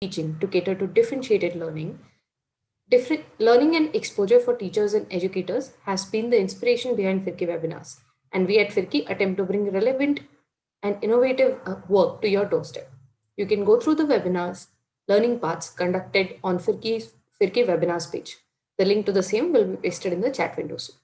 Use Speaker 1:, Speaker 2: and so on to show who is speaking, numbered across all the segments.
Speaker 1: teaching to cater to differentiated learning. Different learning and exposure for teachers and educators has been the inspiration behind Firki webinars, and we at Firki attempt to bring relevant and innovative work to your doorstep. You can go through the webinars, learning paths conducted on Firki webinars page. The link to the same will be pasted in the chat window soon.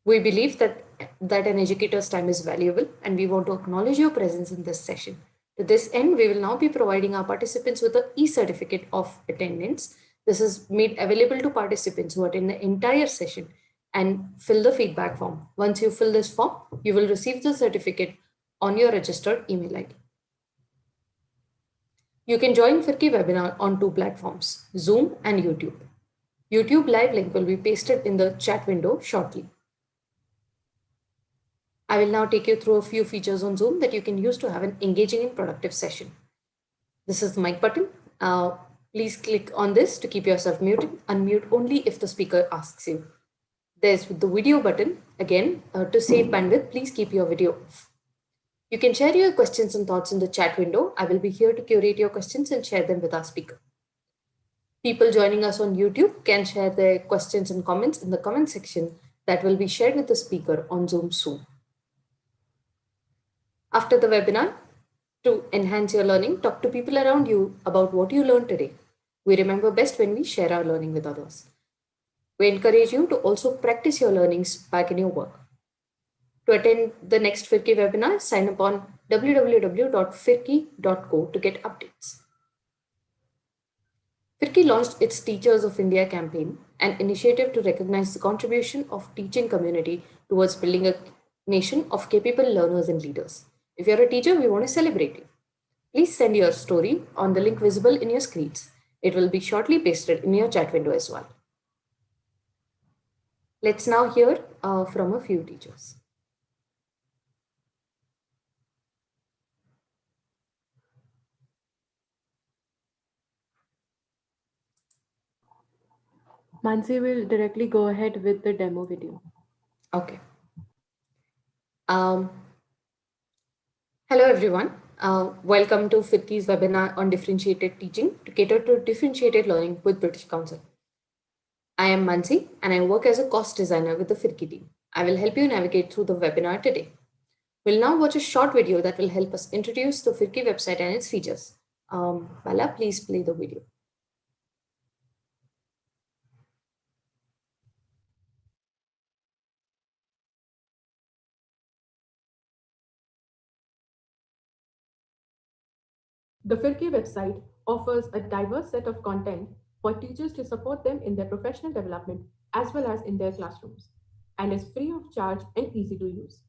Speaker 1: We believe that an educator's time is valuable, and we want to acknowledge your presence in this session. To this end, we will now be providing our participants with the e-certificate of attendance. This is made available to participants who attend the entire session and fill the feedback form. Once you fill this form, you will receive the certificate on your registered email ID. You can join Firki webinar on two platforms, Zoom and YouTube. YouTube live link will be pasted in the chat window shortly. I will now take you through a few features on Zoom that you can use to have an engaging and productive session. This is the mic button. Please click on this to keep yourself muted. Unmute only if the speaker asks you. There's the video button. Again, to save bandwidth, please keep your video off. You can share your questions and thoughts in the chat window. I will be here to curate your questions and share them with our speaker. People joining us on YouTube can share their questions and comments in the comment section that will be shared with the speaker on Zoom soon. After the webinar, to enhance your learning, talk to people around you about what you learned today. We remember best when we share our learning with others. We encourage you to also practice your learnings back in your work. To attend the next Firki webinar, sign up on www.firki.co to get updates. Firki launched its Teachers of India campaign, an initiative to recognize the contribution of teaching community towards building a nation of capable learners and leaders. If you're a teacher, we want to celebrate you. Please send your story on the link visible in your screens. It will be shortly pasted in your chat window as well. Let's now hear from a few teachers.
Speaker 2: Mansi will directly go ahead with the demo video.
Speaker 1: Okay. Hello everyone. Welcome to Firki's webinar on differentiated teaching to cater to differentiated learning with British Council. I am Mansi and I work as a cost designer with the Firki team. I will help you navigate through the webinar today. We'll now watch a short video that will help us introduce the Firki website and its features. Bala, please play the video.
Speaker 2: The Firki website offers a diverse set of content for teachers to support them in their professional development as well as in their classrooms, and is free of charge and easy to use.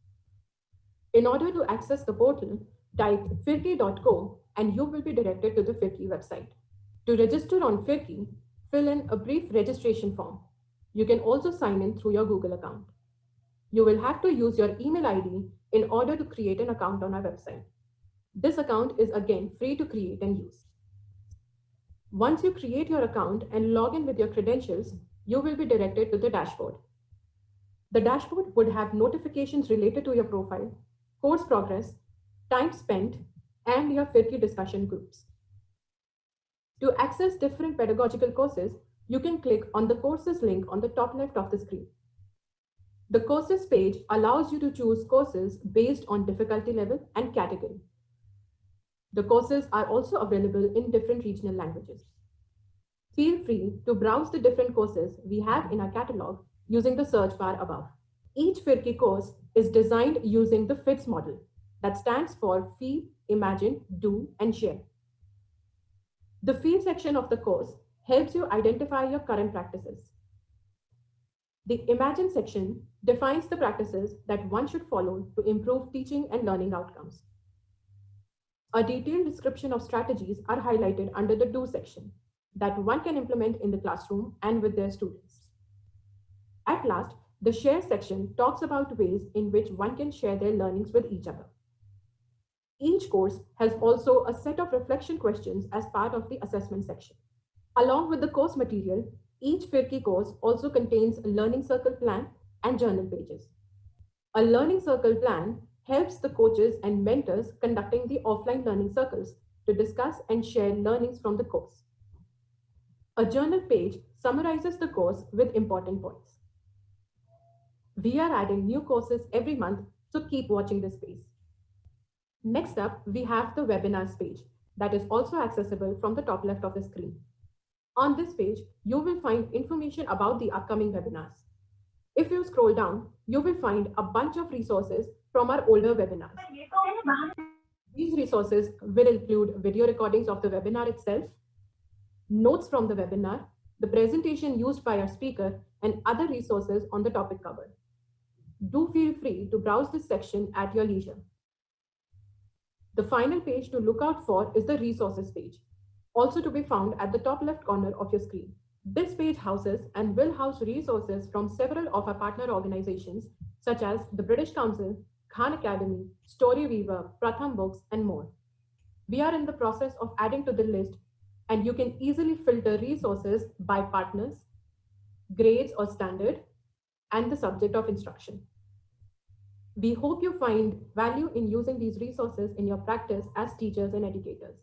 Speaker 2: In order to access the portal, type firki.co and you will be directed to the Firki website. To register on Firki, fill in a brief registration form. You can also sign in through your Google account. You will have to use your email ID in order to create an account on our website. This account is again free to create and use. Once you create your account and log in with your credentials, you will be directed to the dashboard. The dashboard would have notifications related to your profile, course progress, time spent, and your Firki discussion groups. To access different pedagogical courses, you can click on the courses link on the top left of the screen. The courses page allows you to choose courses based on difficulty level and category. The courses are also available in different regional languages. Feel free to browse the different courses we have in our catalog using the search bar above. Each Firki course is designed using the FITS model that stands for Feel, Imagine, Do, and Share. The Feel section of the course helps you identify your current practices. The Imagine section defines the practices that one should follow to improve teaching and learning outcomes. A detailed description of strategies are highlighted under the Do section that one can implement in the classroom and with their students. At last, the Share section talks about ways in which one can share their learnings with each other. Each course has also a set of reflection questions as part of the assessment section. Along with the course material, each Firki course also contains a learning circle plan and journal pages. A learning circle plan helps the coaches and mentors conducting the offline learning circles to discuss and share learnings from the course. A journal page summarizes the course with important points. We are adding new courses every month, so keep watching this space. Next up, we have the webinars page that is also accessible from the top left of the screen. On this page, you will find information about the upcoming webinars. If you scroll down, you will find a bunch of resources from our older webinars. These resources will include video recordings of the webinar itself, notes from the webinar, the presentation used by our speaker, and other resources on the topic covered. Do feel free to browse this section at your leisure. The final page to look out for is the resources page, also to be found at the top left corner of your screen. This page houses and will house resources from several of our partner organizations such as the British Council, Khan Academy, Storyweaver, Pratham Books, and more. We are in the process of adding to the list, and you can easily filter resources by partners, grades or standard, and the subject of instruction. We hope you find value in using these resources in your practice as teachers and educators.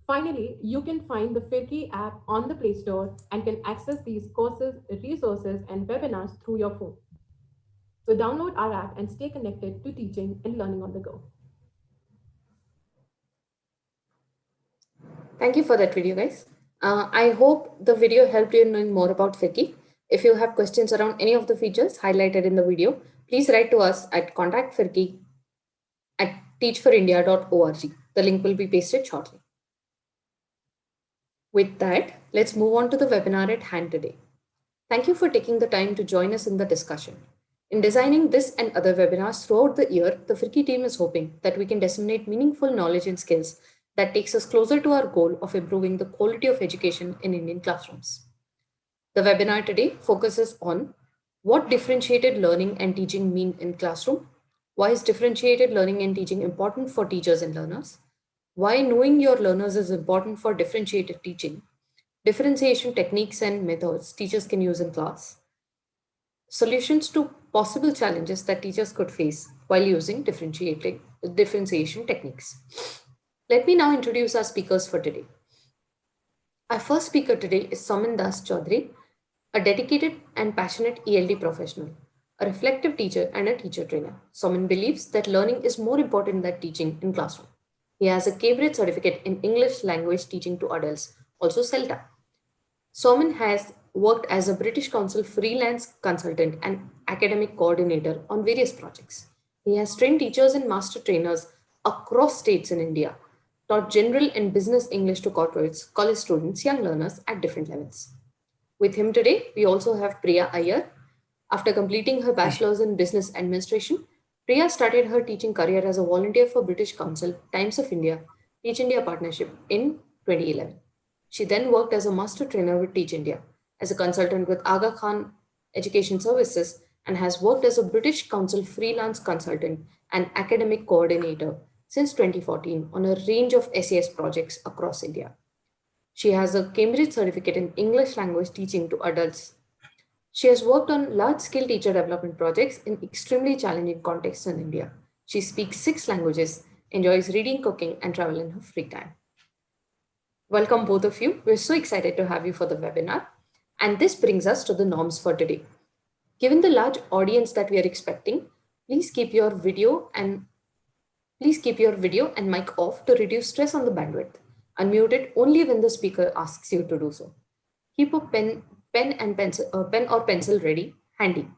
Speaker 2: Finally, you can find the Firki app on the Play Store and can access these courses, resources, and webinars through your phone. So download our app and stay connected to teaching and learning on the go.
Speaker 1: Thank you for that video, guys. I hope the video helped you know more about Firki. If you have questions around any of the features highlighted in the video, please write to us at contactfirki@teachforindia.org. The link will be pasted shortly. With that, let's move on to the webinar at hand today. Thank you for taking the time to join us in the discussion. In designing this and other webinars throughout the year, the Firki team is hoping that we can disseminate meaningful knowledge and skills that takes us closer to our goal of improving the quality of education in Indian classrooms. The webinar today focuses on what differentiated learning and teaching mean in classroom, why is differentiated learning and teaching important for teachers and learners, why knowing your learners is important for differentiated teaching, differentiation techniques and methods teachers can use in class, solutions to possible challenges that teachers could face while using differentiation techniques. Let me now introduce our speakers for today. Our first speaker today is Shaman Chaudhary, a dedicated and passionate ELD professional, a reflective teacher and a teacher trainer. Shaman believes that learning is more important than teaching in classroom. He has a Cambridge certificate in English language teaching to adults, also CELTA. Shaman has worked as a British Council freelance consultant and academic coordinator on various projects. He has trained teachers and master trainers across states in India, taught general and business English to corporates, college students, young learners at different levels. With him today, we also have Priya Iyer. After completing her bachelor's in business administration, Priya started her teaching career as a volunteer for British Council, Times of India, Teach India Partnership in 2011. She then worked as a master trainer with Teach India, as a consultant with Aga Khan Education Services, and has worked as a British Council freelance consultant and academic coordinator since 2014 on a range of SAS projects across India. She has a Cambridge certificate in English language teaching to adults. She has worked on large-scale teacher development projects in extremely challenging contexts in India. She speaks 6 languages, enjoys reading, cooking, and travel in her free time. Welcome both of you. We're so excited to have you for the webinar. And this brings us to the norms for today. Given the large audience that we are expecting, please keep your video and mic off to reduce stress on the bandwidth. Unmute it only when the speaker asks you to do so. Keep a pen or pencil ready, handy.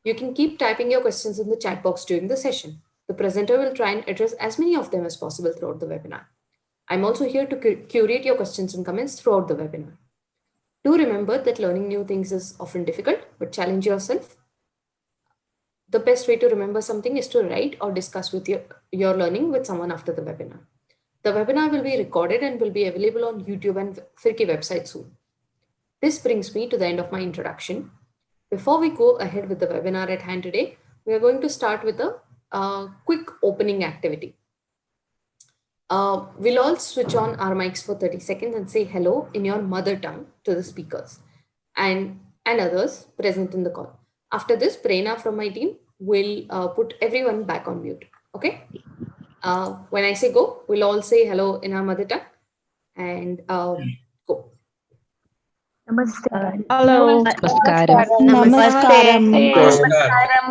Speaker 1: You can keep typing your questions in the chat box during the session. The presenter will try and address as many of them as possible throughout the webinar. I'm also here to curate your questions and comments throughout the webinar. Do remember that learning new things is often difficult, but challenge yourself. The best way to remember something is to write or discuss with your learning with someone after the webinar. The webinar will be recorded and will be available on YouTube and Firki website soon. This brings me to the end of my introduction. Before we go ahead with the webinar at hand today, we are going to start with a quick opening activity. We'll all switch on our mics for 30 seconds and say hello in your mother tongue to the speakers and others present in the call. After this, Prerna from my team will put everyone back on mute. Okay? When I say go, we'll all say hello in our mother tongue and go.
Speaker 3: Hello.
Speaker 4: Namaskaram.
Speaker 5: Namaskaram.
Speaker 3: Namaste.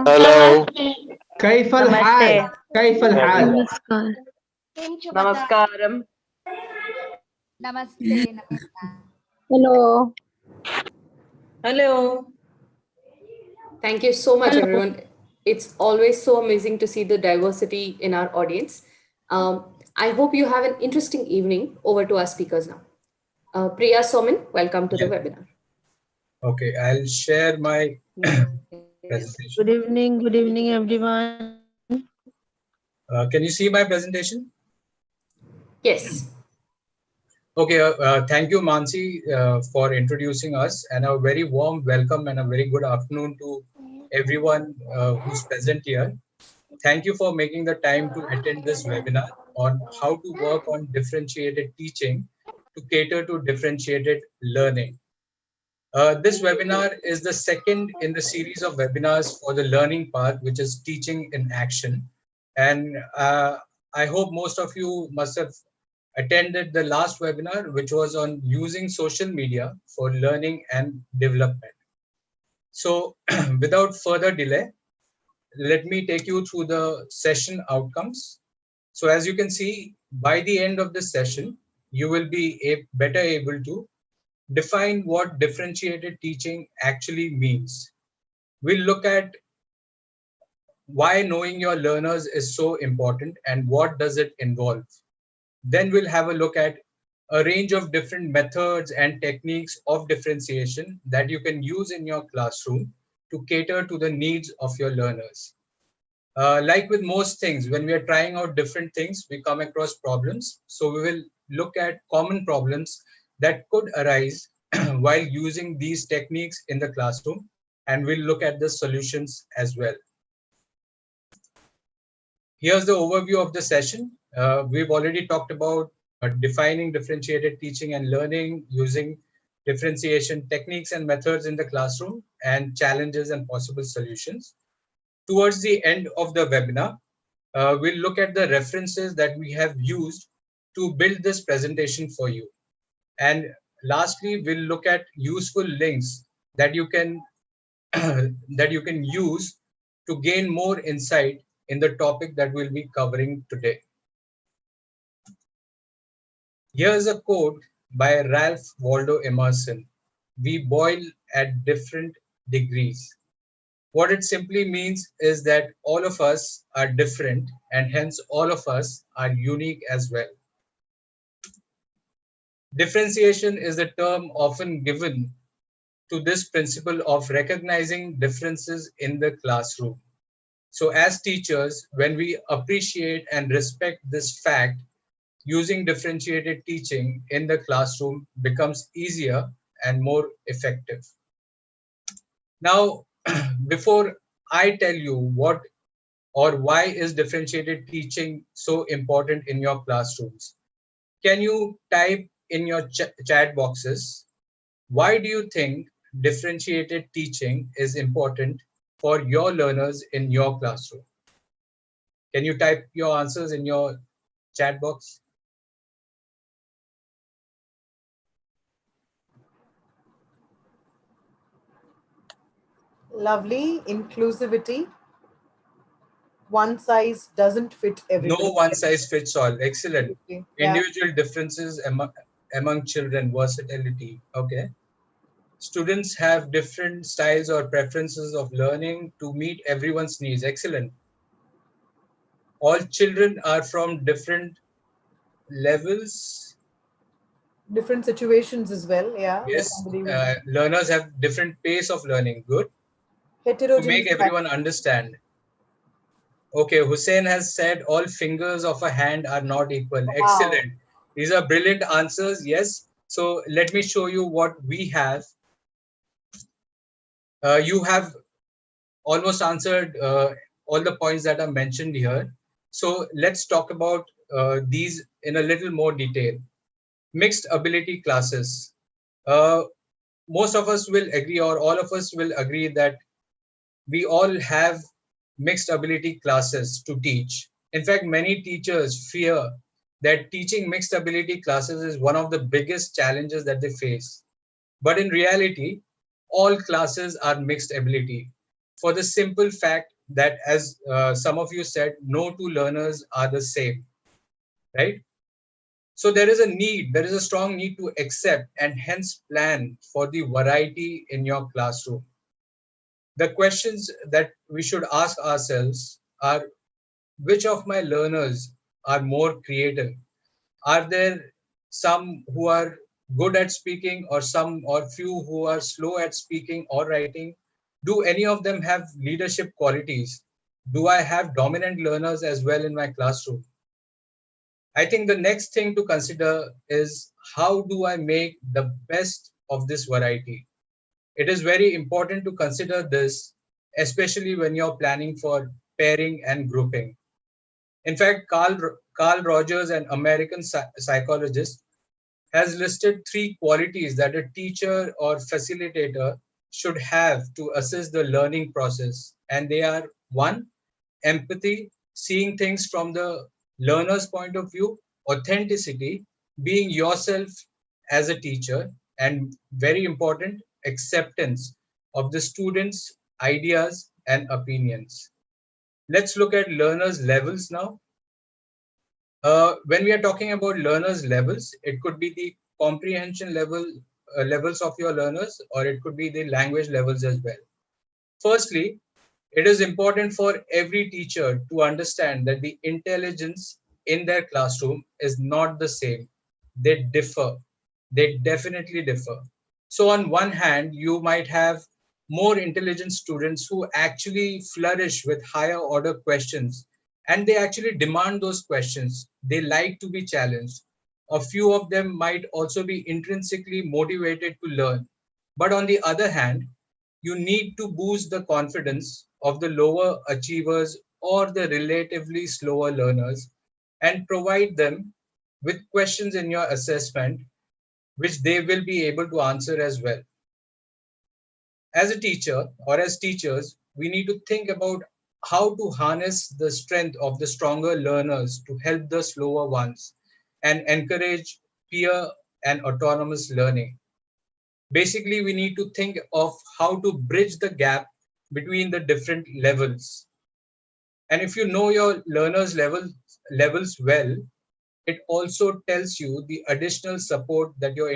Speaker 6: Hello.
Speaker 3: كيف الحال؟ كيف الحال؟
Speaker 4: Namaskar.
Speaker 5: Namaskaram.
Speaker 7: Namaste, namaste.
Speaker 4: Hello.
Speaker 5: Hello.
Speaker 1: Thank you so much,
Speaker 4: Hello.
Speaker 1: everyone. It's always so amazing to see the diversity in our audience. I hope you have an interesting evening. Over to our speakers now. Priya Soman, welcome to the
Speaker 6: Yeah.
Speaker 1: webinar.
Speaker 6: Okay, I'll share my presentation.
Speaker 4: Good evening, everyone.
Speaker 6: Can you see my presentation?
Speaker 1: Yes.
Speaker 6: Okay, thank you, Mansi, for introducing us, and a very warm welcome and a very good afternoon to everyone who's present here. Thank you for making the time to attend this webinar on how to work on differentiated teaching to cater to differentiated learning. This webinar is the second in the series of webinars for the learning path, which is teaching in action. And I hope most of you must have attended the last webinar, which was on using social media for learning and development. So without further delay, let me take you through the session outcomes. So as you can see, by the end of this session, you will be better able to define what differentiated teaching actually means. We'll look at why knowing your learners is so important and what does it involve. Then we'll have a look at a range of different methods and techniques of differentiation that you can use in your classroom to cater to the needs of your learners. Like with most things, when we are trying out different things, we come across problems. So we will look at common problems that could arise while using these techniques in the classroom, and we'll look at the solutions as well. Here's the overview of the session. We've already talked about defining differentiated teaching and learning, using differentiation techniques and methods in the classroom, and challenges and possible solutions. Towards the end of the webinar, we'll look at the references that we have used to build this presentation for you. And lastly, we'll look at useful links that you can that you can use to gain more insight in the topic that we'll be covering today. Here's a quote by Ralph Waldo Emerson: "We boil at different degrees." What it simply means is that all of us are different, and hence all of us are unique as well. Differentiation is the term often given to this principle of recognizing differences in the classroom. So as teachers, when we appreciate and respect this fact, using differentiated teaching in the classroom becomes easier and more effective. Now, before I tell you what or why is differentiated teaching so important in your classrooms, can you type in your chat boxes, why do you think differentiated teaching is important for your learners in your classroom? Can you type your answers in your chat box?
Speaker 8: Lovely inclusivity. One size doesn't fit
Speaker 6: No
Speaker 8: everybody.
Speaker 6: one size fits all. Excellent.
Speaker 8: Yeah.
Speaker 6: Individual differences among children, versatility. Okay. Students have different styles or preferences of learning to meet everyone's needs. Excellent. All children are from different levels.
Speaker 8: Different situations as well. Yeah. Where
Speaker 6: Yes,
Speaker 8: somebody was
Speaker 6: learners have different pace of learning. Good. To
Speaker 8: heterogeneous.
Speaker 6: make everyone understand. Okay, Hussein has said all fingers of a hand are not equal.
Speaker 8: Wow.
Speaker 6: Excellent. These are brilliant answers. Yes. So let me show you what we have. You have almost answered all the points that are mentioned here. So let's talk about these in a little more detail. Mixed ability classes. Uh, Most of us will agree, or all of us will agree, that we all have mixed ability classes to teach. In fact, many teachers fear that teaching mixed ability classes is one of the biggest challenges that they face. But in reality, all classes are mixed ability for the simple fact that, as some of you said, no two learners are the same, right? So there is a strong need to accept and hence plan for the variety in your classroom. The questions that we should ask ourselves are, which of my learners are more creative? Are there some who are good at speaking, or some or few who are slow at speaking or writing? Do any of them have leadership qualities? Do I have dominant learners as well in my classroom? I think the next thing to consider is, how do I make the best of this variety? It is very important to consider this, especially when you're planning for pairing and grouping. In fact, Carl Rogers, an American psychologist, has listed 3 qualities that a teacher or facilitator should have to assess the learning process. And they are: 1, empathy, seeing things from the learner's point of view; authenticity, being yourself as a teacher; and very important, acceptance of the students' ideas and opinions. Let's look at learners' levels now. When we are talking about learners' levels, it could be the comprehension levels of your learners, or it could be the language levels as well. Firstly, it is important for every teacher to understand that the intelligence in their classroom is not the same. They differ. They definitely differ. So on one hand, you might have more intelligent students who actually flourish with higher order questions, and they actually demand those questions. They like to be challenged. A few of them might also be intrinsically motivated to learn. But on the other hand, you need to boost the confidence of the lower achievers or the relatively slower learners, and provide them with questions in your assessment which they will be able to answer as well. As a teacher, or as teachers, we need to think about how to harness the strength of the stronger learners to help the slower ones and encourage peer and autonomous learning. Basically, we need to think of how to bridge the gap between the different levels. And if you know your levels well, it also tells you the additional support that your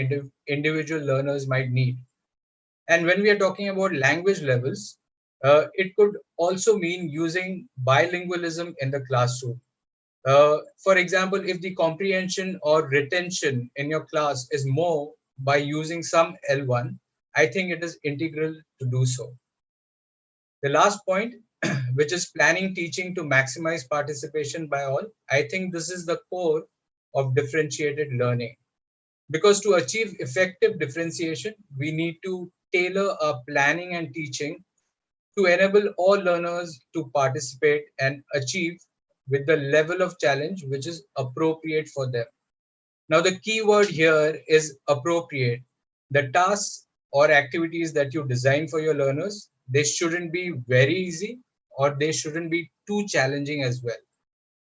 Speaker 6: individual learners might need. And when we are talking about language levels, it could also mean using bilingualism in the classroom. For example, if the comprehension or retention in your class is more by using some L1, I think it is integral to do so. The last point, which is planning teaching to maximize participation by all, I think this is the core of differentiated learning. Because to achieve effective differentiation, we need to tailor our planning and teaching to enable all learners to participate and achieve with the level of challenge which is appropriate for them. Now, the key word here is appropriate. The tasks or activities that you design for your learners, they shouldn't be very easy, or they shouldn't be too challenging as well.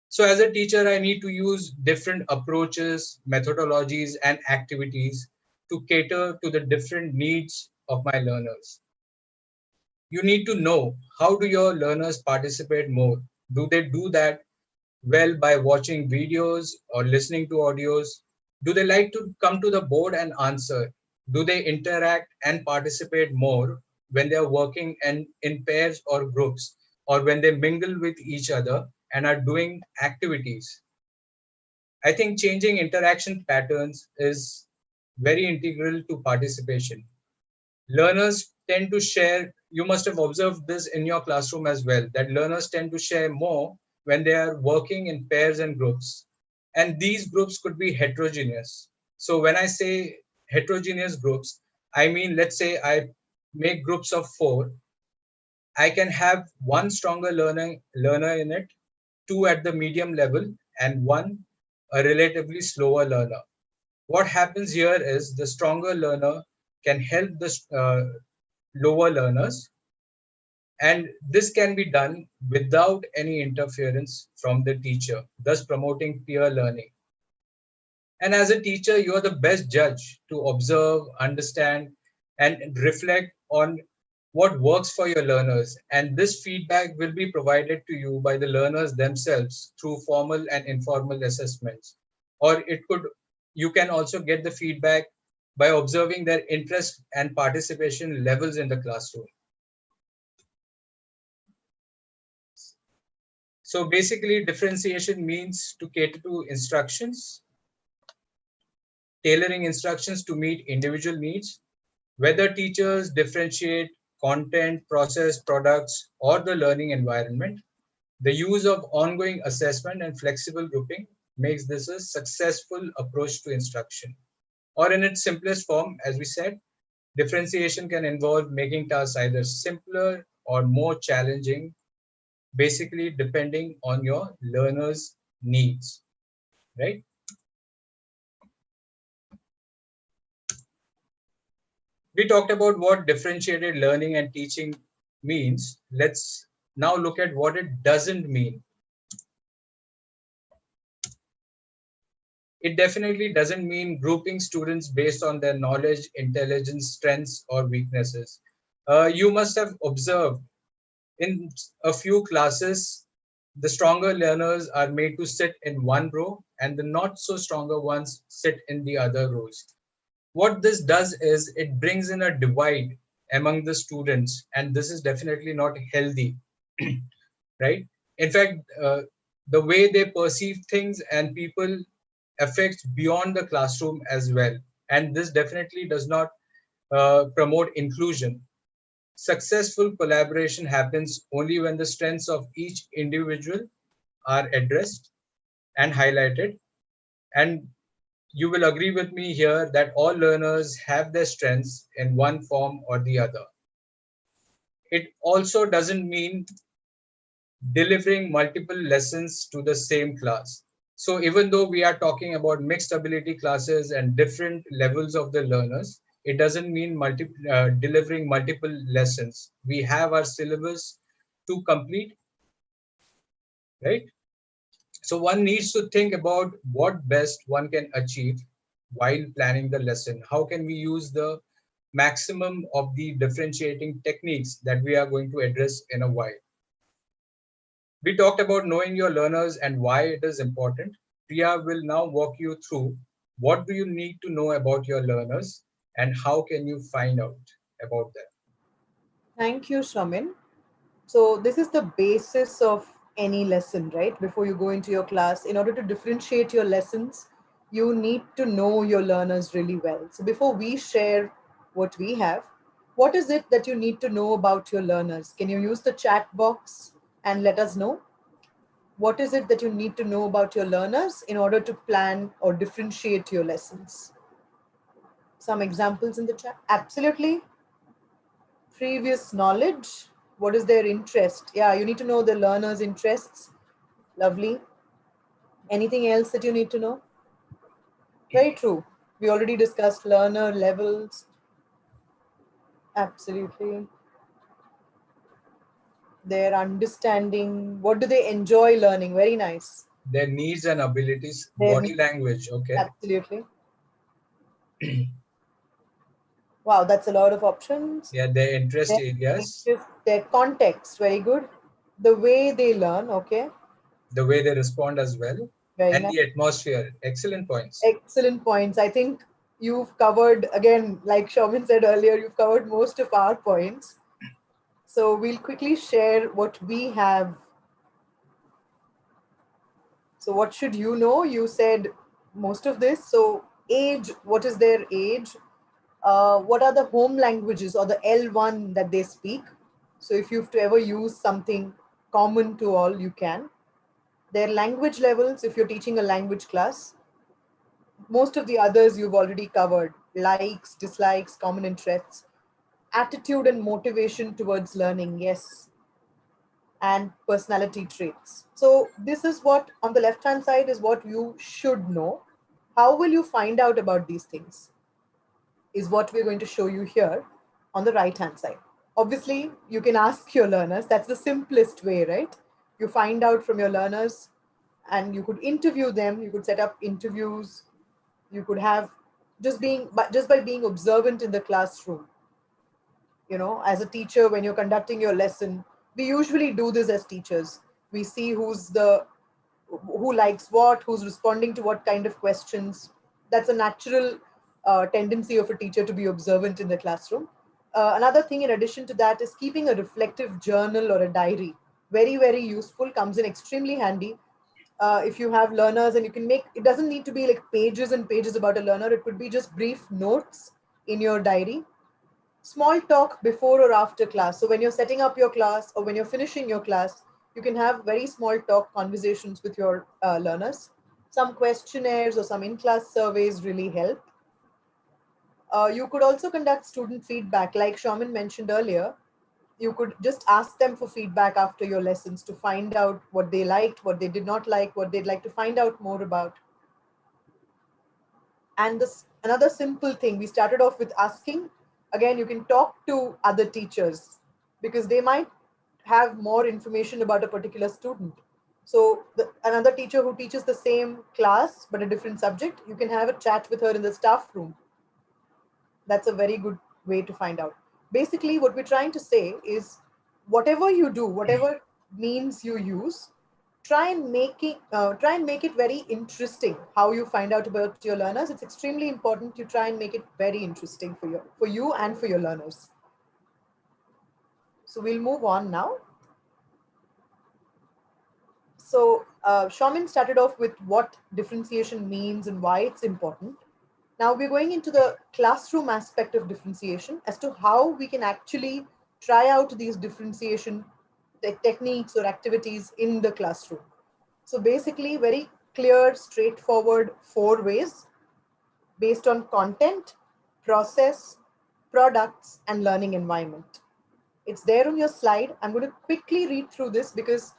Speaker 6: So as a teacher, I need to use different approaches, methodologies, and activities to cater to the different needs of my learners. You need to know, how do your learners participate more? Do they do that well by watching videos or listening to audios? Do they like to come to the board and answer? Do they interact and participate more when they are working and in pairs or groups, or when they mingle with each other and are doing activities? I think changing interaction patterns is very integral to participation. Learners tend to share, you must have observed this in your classroom as well, that learners tend to share more when they are working in pairs and groups. And these groups could be heterogeneous. So when I say heterogeneous groups, I mean, let's say I make groups of 4. I can have one stronger learner in it, 2 at the medium level, and 1 a relatively slower learner. What happens here is the stronger learner can help the lower learners, And this can be done without any interference from the teacher, thus promoting peer learning. And as a teacher, you are the best judge to observe, understand, and reflect on what works for your learners. And this feedback will be provided to you by the learners themselves through formal and informal assessments. Or you can also get the feedback by observing their interest and participation levels in the classroom. So basically, differentiation means to cater to instructions, tailoring instructions to meet individual needs. Whether teachers differentiate content, process, products, or the learning environment, the use of ongoing assessment and flexible grouping makes this a successful approach to instruction. Or in its simplest form, as we said, differentiation can involve making tasks either simpler or more challenging, basically depending on your learner's needs, right? We talked about what differentiated learning and teaching means. Let's now look at what it doesn't mean. It definitely doesn't mean grouping students based on their knowledge, intelligence, strengths, or weaknesses. You must have observed in a few classes, the stronger learners are made to sit in one row and the not so stronger ones sit in the other rows. What this does is it brings in a divide among the students, and this is definitely not healthy, right? In fact, the way they perceive things and people affects beyond the classroom as well, and this definitely does not promote inclusion. Successful collaboration happens only when the strengths of each individual are addressed and highlighted. And you will agree with me here that all learners have their strengths in one form or the other. It also doesn't mean delivering multiple lessons to the same class. So even though we are talking about mixed ability classes and different levels of the learners, it doesn't mean delivering multiple lessons. We have our syllabus to complete, right? So one needs to think about what best one can achieve while planning the lesson. How can we use the maximum of the differentiating techniques that we are going to address in a while? We talked about knowing your learners and why it is important. Priya will now walk you through what do you need to know about your learners and how can you find out about them.
Speaker 8: Thank you, Shaman. So this is the basis of any lesson, right? Before you go into your class, in order to differentiate your lessons, you need to know your learners really well. So before we share what we have, what is it that you need to know about your learners? Can you use the chat box and let us know? What is it that you need to know about your learners in order to plan or differentiate your lessons? Some examples in the chat. Absolutely. Previous knowledge. What is their interest? Yeah, you need to know the learner's interests. Lovely. Anything else that you need to know? Very true. We already discussed learner levels. Absolutely. Their understanding. What do they enjoy learning? Very nice.
Speaker 6: Their needs and abilities,
Speaker 8: Their
Speaker 6: body
Speaker 8: needs.
Speaker 6: language, okay.
Speaker 8: Absolutely. Wow, that's a lot of options.
Speaker 6: Yeah, their interest
Speaker 8: Their
Speaker 6: areas,
Speaker 8: interest, their context, very good. The way they learn, okay,
Speaker 6: the way they respond as well,
Speaker 8: very
Speaker 6: and
Speaker 8: nice.
Speaker 6: the atmosphere. Excellent points.
Speaker 8: Excellent points. I think you've covered, again, like Shaman said earlier, you've covered most of our points. So we'll quickly share what we have. So what should you know? You said most of this. So age, what is their age? What are the home languages or the L1 that they speak? So if you have to ever use something common to all, you can. Their language levels, if you're teaching a language class. Most of the others you've already covered: likes, dislikes, common interests, attitude and motivation towards learning, yes, and personality traits. So this is what on the left hand side is what you should know. How will you find out about these things is what we're going to show you here on the right hand side. Obviously, you can ask your learners. That's the simplest way, right? You find out from your learners and you could interview them. You could set up interviews. You could have just by being observant in the classroom. As a teacher, when you're conducting your lesson, we usually do this as teachers. We see who likes what, who's responding to what kind of questions. That's a natural tendency of a teacher to be observant in the classroom. Another thing in addition to that is keeping a reflective journal or a diary. Very, very useful, comes in extremely handy. If you have learners, and you can make, it doesn't need to be like pages and pages about a learner. It could be just brief notes in your diary. Small talk before or after class. So when you're setting up your class or when you're finishing your class, you can have very small talk conversations with your learners. Some questionnaires or some in-class surveys really help. You could also conduct student feedback, like Shaman mentioned earlier. You could just ask them for feedback after your lessons to find out what they liked, what they did not like, what they'd like to find out more about. And this another simple thing, we started off with asking. Again, you can talk to other teachers because they might have more information about a particular student. So another teacher who teaches the same class but a different subject, you can have a chat with her in the staff room. That's a very good way to find out. Basically, what we're trying to say is, whatever you do, whatever means you use, try and make it very interesting. How you find out about your learners, it's extremely important to try and make it very interesting for you and for your learners. So we'll move on now. So Shaman started off with what differentiation means and why it's important. Now we're going into the classroom aspect of differentiation as to how we can actually try out these differentiation techniques or activities in the classroom. So basically, very clear, straightforward 4 ways based on content, process, products, and learning environment. It's there on your slide. I'm going to quickly read through this because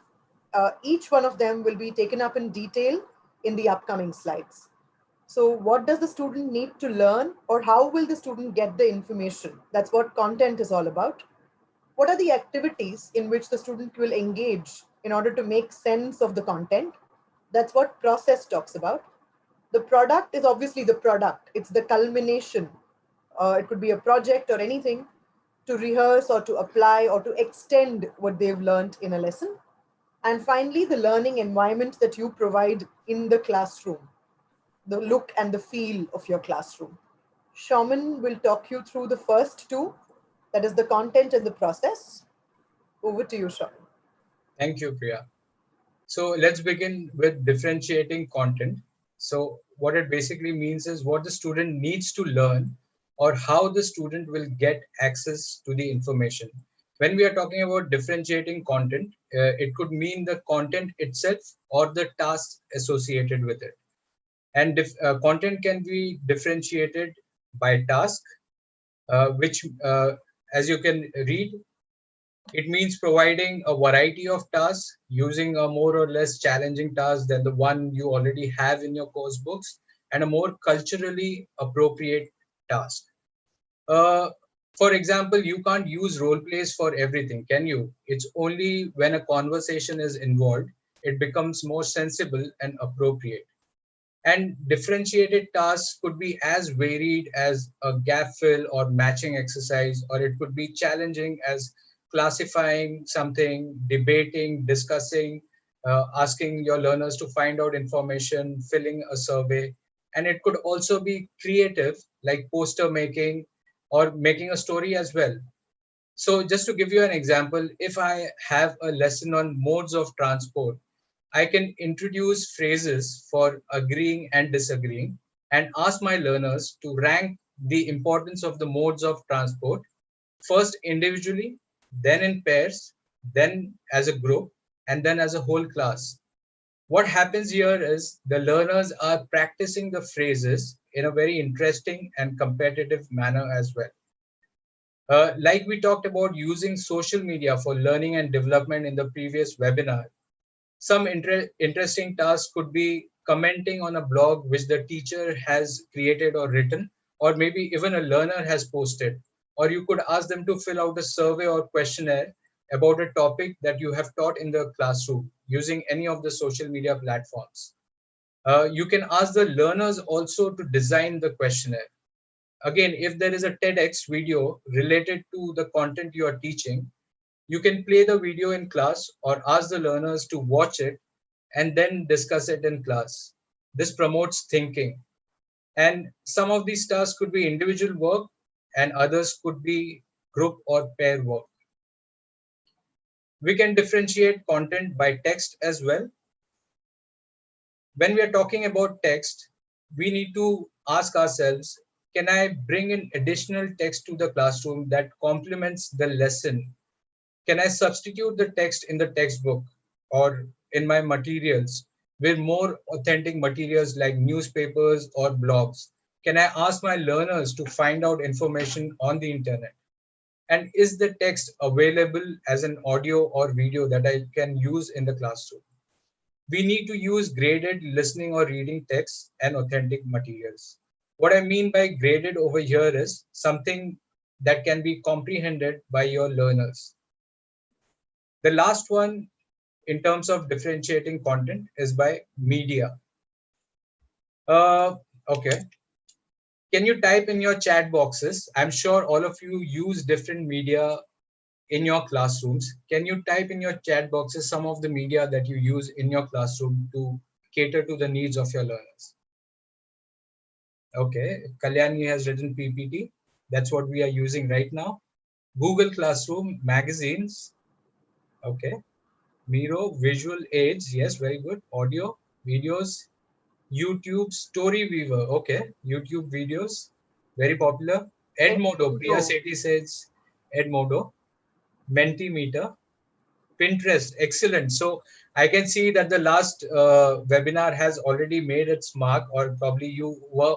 Speaker 8: each one of them will be taken up in detail in the upcoming slides. So what does the student need to learn, or how will the student get the information? That's what content is all about. What are the activities in which the student will engage in order to make sense of the content? That's what process talks about. The product is obviously the product. It's the culmination. It could be a project or anything to rehearse or to apply or to extend what they've learned in a lesson. And finally, the learning environment that you provide in the classroom, the look and the feel of your classroom. Shaman will talk you through the first two, that is the content and the process. Over to you, Shaman.
Speaker 6: Thank you, Priya. So let's begin with differentiating content. So what it basically means is what the student needs to learn or how the student will get access to the information. When we are talking about differentiating content, it could mean the content itself or the tasks associated with it. And content can be differentiated by task, which, as you can read, it means providing a variety of tasks using a more or less challenging task than the one you already have in your course books, and a more culturally appropriate task. Uh, for example, you can't use role plays for everything, can you? It's only when a conversation is involved, it becomes more sensible and appropriate. And differentiated tasks could be as varied as a gap fill or matching exercise, or it could be challenging as classifying something, debating, discussing, asking your learners to find out information, filling a survey. And it could also be creative, like poster making or making a story as well. So just to give you an example, if I have a lesson on modes of transport, I can introduce phrases for agreeing and disagreeing and ask my learners to rank the importance of the modes of transport, first individually, then in pairs, then as a group, and then as a whole class. What happens here is the learners are practicing the phrases in a very interesting and competitive manner as well. Like we talked about using social media for learning and development in the previous webinar, some interesting tasks could be commenting on a blog which the teacher has created or written, or maybe even a learner has posted, or you could ask them to fill out a survey or questionnaire about a topic that you have taught in the classroom using any of the social media platforms. You can ask the learners also to design the questionnaire. Again, if there is a TEDx video related to the content you are teaching, you can play the video in class or ask the learners to watch it and then discuss it in class. This promotes thinking. And some of these tasks could be individual work and others could be group or pair work. We can differentiate content by text as well. When we are talking about text, we need to ask ourselves, can I bring in additional text to the classroom that complements the lesson? Can I substitute the text in the textbook or in my materials with more authentic materials like newspapers or blogs? Can I ask my learners to find out information on the internet? And is the text available as an audio or video that I can use in the classroom? We need to use graded listening or reading text and authentic materials. What I mean by graded over here is something that can be comprehended by your learners. The last one in terms of differentiating content is by media. Okay. Can you type in your chat boxes? I'm sure all of you use different media in your classrooms. Can you type in your chat boxes some of the media that you use in your classroom to cater to the needs of your learners? Okay, Kalyani has written PPT. That's what we are using right now. Google Classroom, magazines. Okay. Miro, visual aids. Yes, very good. Audio, videos, YouTube, Story Weaver. Okay, YouTube videos, very popular. Edmodo, Priya Sethi says Edmodo. Mentimeter, Pinterest, excellent. So I can see that the last webinar has already made its mark, or probably you were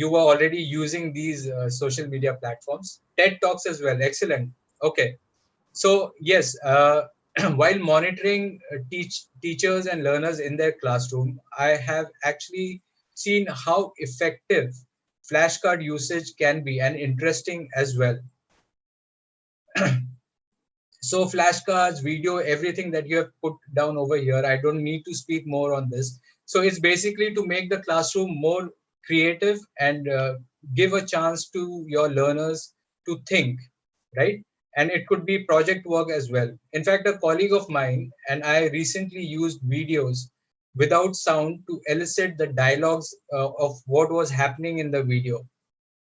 Speaker 6: already using these social media platforms. TED Talks as well, excellent. Okay, so yes, while monitoring teachers and learners in their classroom, I have actually seen how effective flashcard usage can be and interesting as well. So flashcards, video, everything that you have put down over here, I don't need to speak more on this. So it's basically to make the classroom more creative and give a chance to your learners to think, right? And it could be project work as well. In fact, a colleague of mine and I recently used videos without sound to elicit the dialogues of what was happening in the video.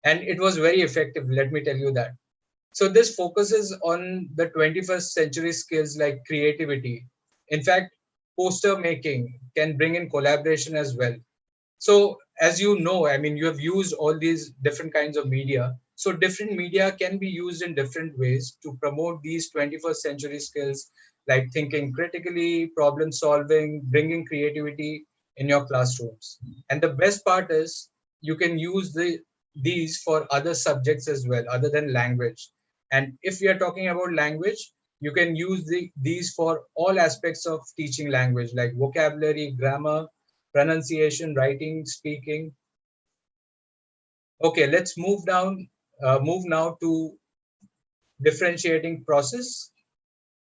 Speaker 6: And it was very effective, let me tell you that. So this focuses on the 21st century skills like creativity. In fact, poster making can bring in collaboration as well. So as you know, I mean, you have used all these different kinds of media. So different media can be used in different ways to promote these 21st century skills like thinking critically, problem solving, bringing creativity in your classrooms. And the best part is you can use these for other subjects as well, other than language. And if we are talking about language, you can use these for all aspects of teaching language like vocabulary, grammar, pronunciation, writing, speaking. Okay, let's move now to differentiating process.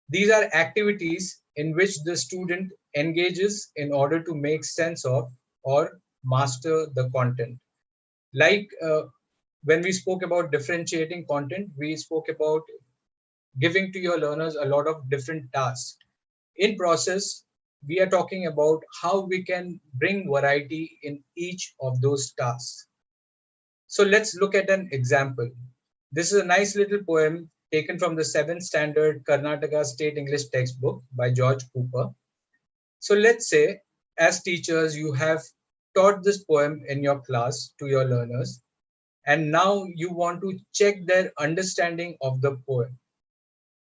Speaker 6: These are activities in which the student engages in order to make sense of or master the content. Like when we spoke about differentiating content, we spoke about giving to your learners a lot of different tasks. In process, we are talking about how we can bring variety in each of those tasks. So let's look at an example. This is a nice little poem taken from the 7th standard Karnataka State English textbook by George Cooper. So let's say, as teachers, you have taught this poem in your class to your learners, and now you want to check their understanding of the poem.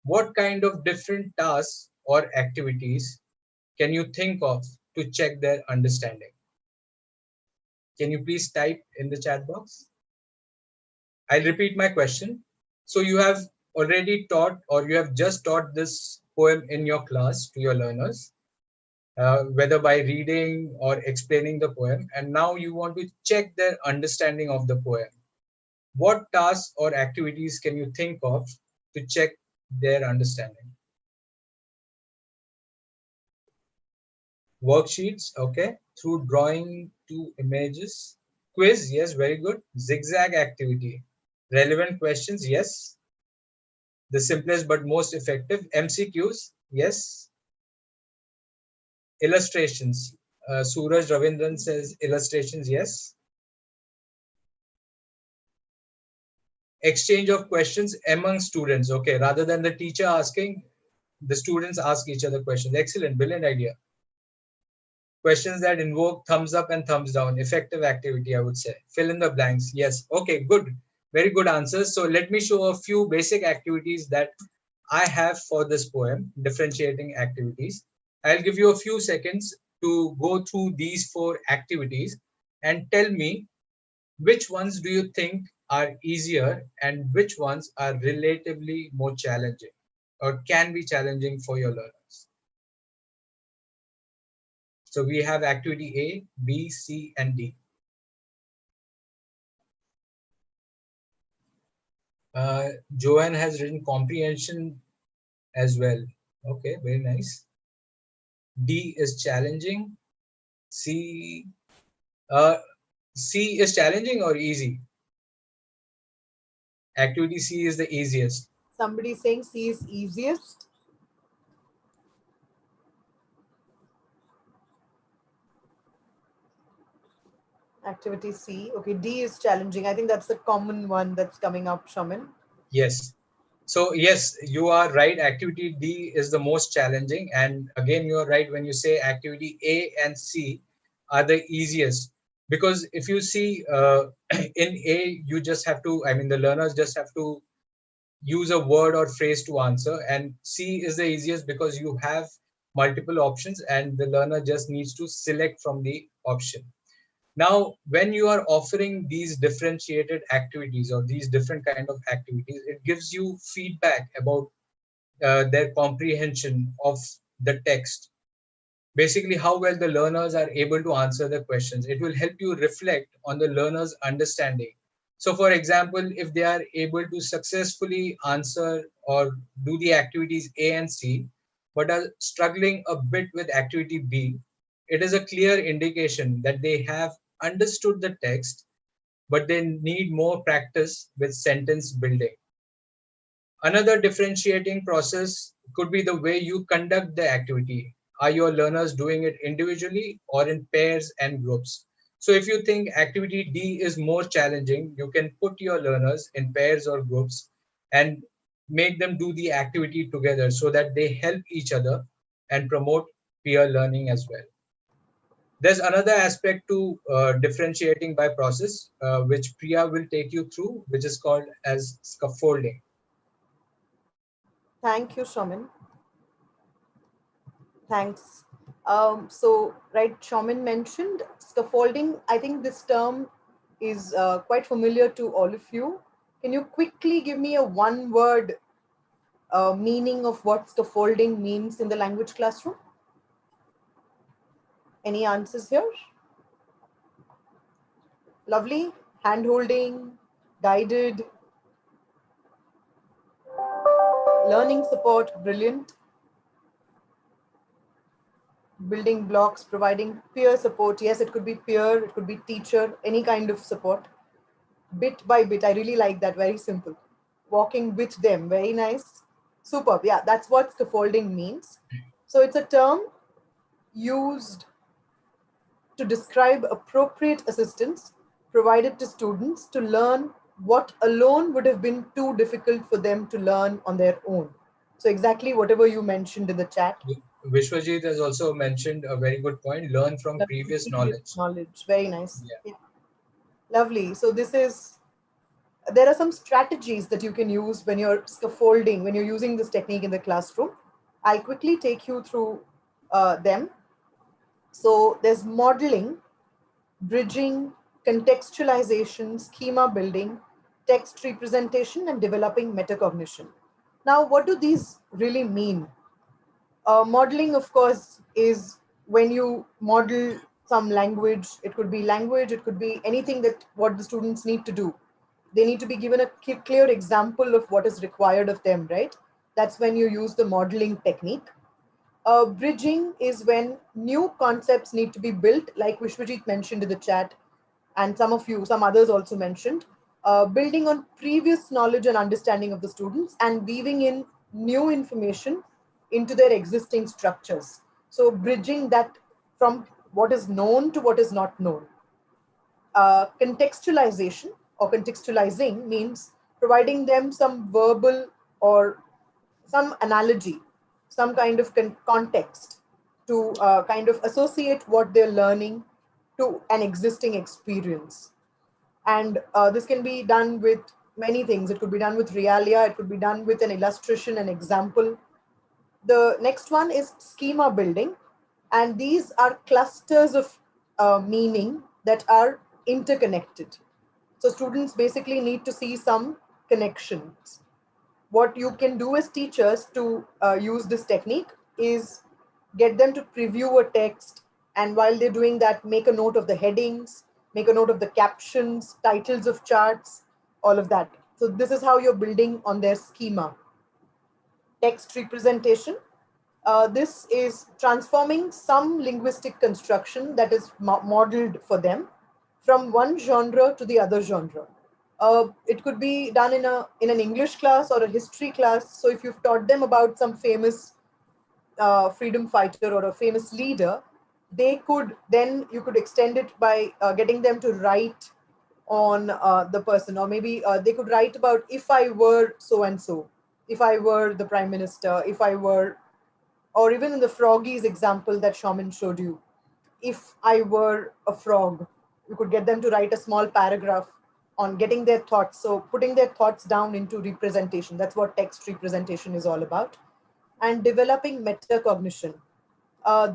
Speaker 6: What kind of different tasks or activities can you think of to check their understanding? Can you please type in the chat box? I'll repeat my question. So you have already taught or you have just taught this poem in your class to your learners, whether by reading or explaining the poem, and now you want to check their understanding of the poem. What tasks or activities can you think of to check their understanding? Worksheets, okay. Through drawing to images. Quiz, yes, very good. Zigzag activity. Relevant questions, yes. The simplest but most effective. MCQs, yes. Illustrations. Suraj Ravindran says illustrations, yes. Exchange of questions among students, okay. Rather than the teacher asking, the students ask each other questions. Excellent, brilliant idea. Questions that invoke thumbs up and thumbs down. Effective activity, I would say. Fill in the blanks. Yes. Okay, good. Very good answers. So let me show a few basic activities that I have for this poem, differentiating activities. I'll give you a few seconds to go through these 4 activities and tell me which ones do you think are easier and which ones are relatively more challenging or can be challenging for your learners. So we have activity A, B, C, and D. Joanne has written comprehension as well. Okay, very nice. D is challenging. C, uh, C is challenging or easy? Activity C is the easiest.
Speaker 8: Somebody saying C is easiest. Activity C. Okay, D is challenging. I think that's the common one that's coming up, Shaman.
Speaker 6: Yes. So yes, you are right. Activity D is the most challenging. And again, you are right when you say activity A and C are the easiest. Because if you see in A, you just have to, I mean, the learners just have to use a word or phrase to answer. And C is the easiest because you have multiple options and the learner just needs to select from the option. Now, when you are offering these differentiated activities or these different kind of activities, it gives you feedback about their comprehension of the text. Basically, how well the learners are able to answer the questions. It will help you reflect on the learner's understanding. So, for example, if they are able to successfully answer or do the activities A and C, but are struggling a bit with activity B, it is a clear indication that they have understood the text, but they need more practice with sentence building. Another differentiating process could be the way you conduct the activity. Are your learners doing it individually or in pairs and groups? So if you think activity D is more challenging, you can put your learners in pairs or groups and make them do the activity together so that they help each other and promote peer learning as well. There's another aspect to differentiating by process, which Priya will take you through, which is called as scaffolding.
Speaker 8: Thank you, Shaman. Thanks. So, right, Shaman mentioned scaffolding. I think this term is quite familiar to all of you. Can you quickly give me a one-word meaning of what scaffolding means in the language classroom? Any answers here? Lovely. Hand-holding, guided, learning support, brilliant. Building blocks, providing peer support. Yes, it could be peer, it could be teacher, any kind of support. Bit by bit, I really like that, very simple. Walking with them, very nice. Superb, yeah, that's what scaffolding means. So it's a term used to describe appropriate assistance provided to students to learn what alone would have been too difficult for them to learn on their own. So exactly whatever you mentioned in the chat.
Speaker 6: Vishwajit has also mentioned a very good point, learn from previous knowledge.
Speaker 8: Knowledge, very nice.
Speaker 6: Yeah.
Speaker 8: Lovely. So there are some strategies that you can use when you're scaffolding, when you're using this technique in the classroom. I'll quickly take you through them. So there's modeling, bridging, contextualization, schema building, text representation, and developing metacognition. Now, what do these really mean? Modeling, of course, is when you model some language. It could be language, it could be anything that what the students need to do. they need to be given a clear example of what is required of them, right? That's when you use the modeling technique. Bridging is when new concepts need to be built, like Vishwajit mentioned in the chat, and some others also mentioned, building on previous knowledge and understanding of the students and weaving in new information into their existing structures. So bridging that from what is known to what is not known. Contextualization or contextualizing means providing them some verbal or some analogy, some kind of context to kind of associate what they're learning to an existing experience. And this can be done with many things. It could be done with realia, it could be done with an illustration, an example. The next one is schema building, and these are clusters of meaning that are interconnected. So students basically need to see some connections. What you can do as teachers to use this technique is get them to preview a text, and while they're doing that, make a note of the headings, make a note of the captions, titles of charts, all of that. So this is how you're building on their schema. Text representation. This is transforming some linguistic construction that is modeled for them from one genre to the other genre. It could be done in an English class or a history class. So if you've taught them about some famous freedom fighter or a famous leader, you could extend it by getting them to write on the person, or maybe they could write about, if I were so and so, if I were the prime minister, if I were, or even in the froggies example that Shaman showed you, if I were a frog, you could get them to write a small paragraph on getting their thoughts. So putting their thoughts down into representation. That's what text representation is all about. And developing metacognition.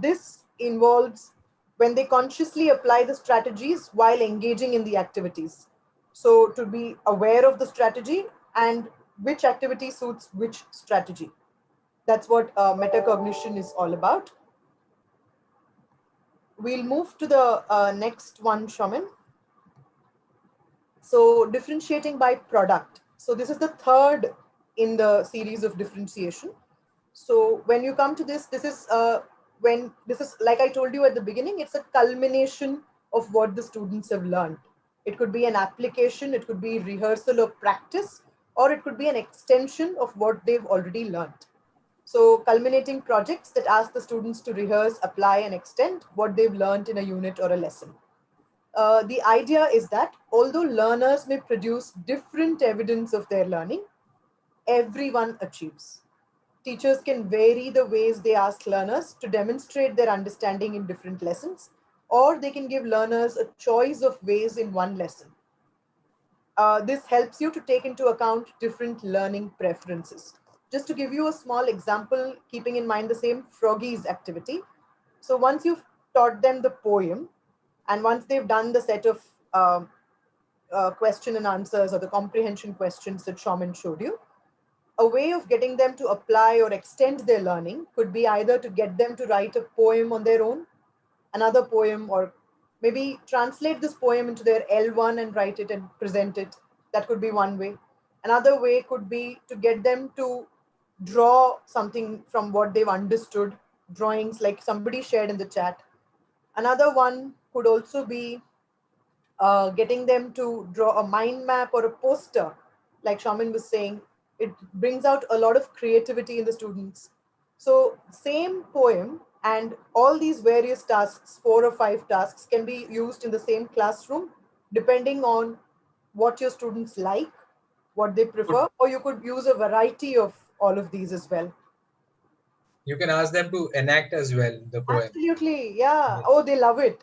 Speaker 8: This involves when they consciously apply the strategies while engaging in the activities. So to be aware of the strategy and which activity suits which strategy. That's what metacognition is all about. We'll move to the next one, Shaman. So differentiating by product. So this is the third in the series of differentiation. So when you come to this is like I told you at the beginning, it's a culmination of what the students have learned. It could be an application, it could be rehearsal or practice, or it could be an extension of what they've already learned. So culminating projects that ask the students to rehearse, apply, and extend what they've learned in a unit or a lesson. The idea is that although learners may produce different evidence of their learning, everyone achieves. Teachers can vary the ways they ask learners to demonstrate their understanding in different lessons, or they can give learners a choice of ways in one lesson. This helps you to take into account different learning preferences. Just to give you a small example, keeping in mind the same froggies activity. So once you've taught them the poem, and once they've done the set of question and answers or the comprehension questions that Shaman showed you, a way of getting them to apply or extend their learning could be either to get them to write a poem on their own, another poem, or maybe translate this poem into their L1 and write it and present it. That could be one way. Another way could be to get them to draw something from what they've understood, drawings like somebody shared in the chat. Another one could also be getting them to draw a mind map or a poster, like Shaman was saying. It brings out a lot of creativity in the students. So same poem and all these various tasks, 4 or 5 tasks, can be used in the same classroom depending on what your students like, what they prefer, or you could use a variety of all of these as well.
Speaker 6: You can ask them to enact as well the poem.
Speaker 8: Absolutely, yeah. Oh, they love it.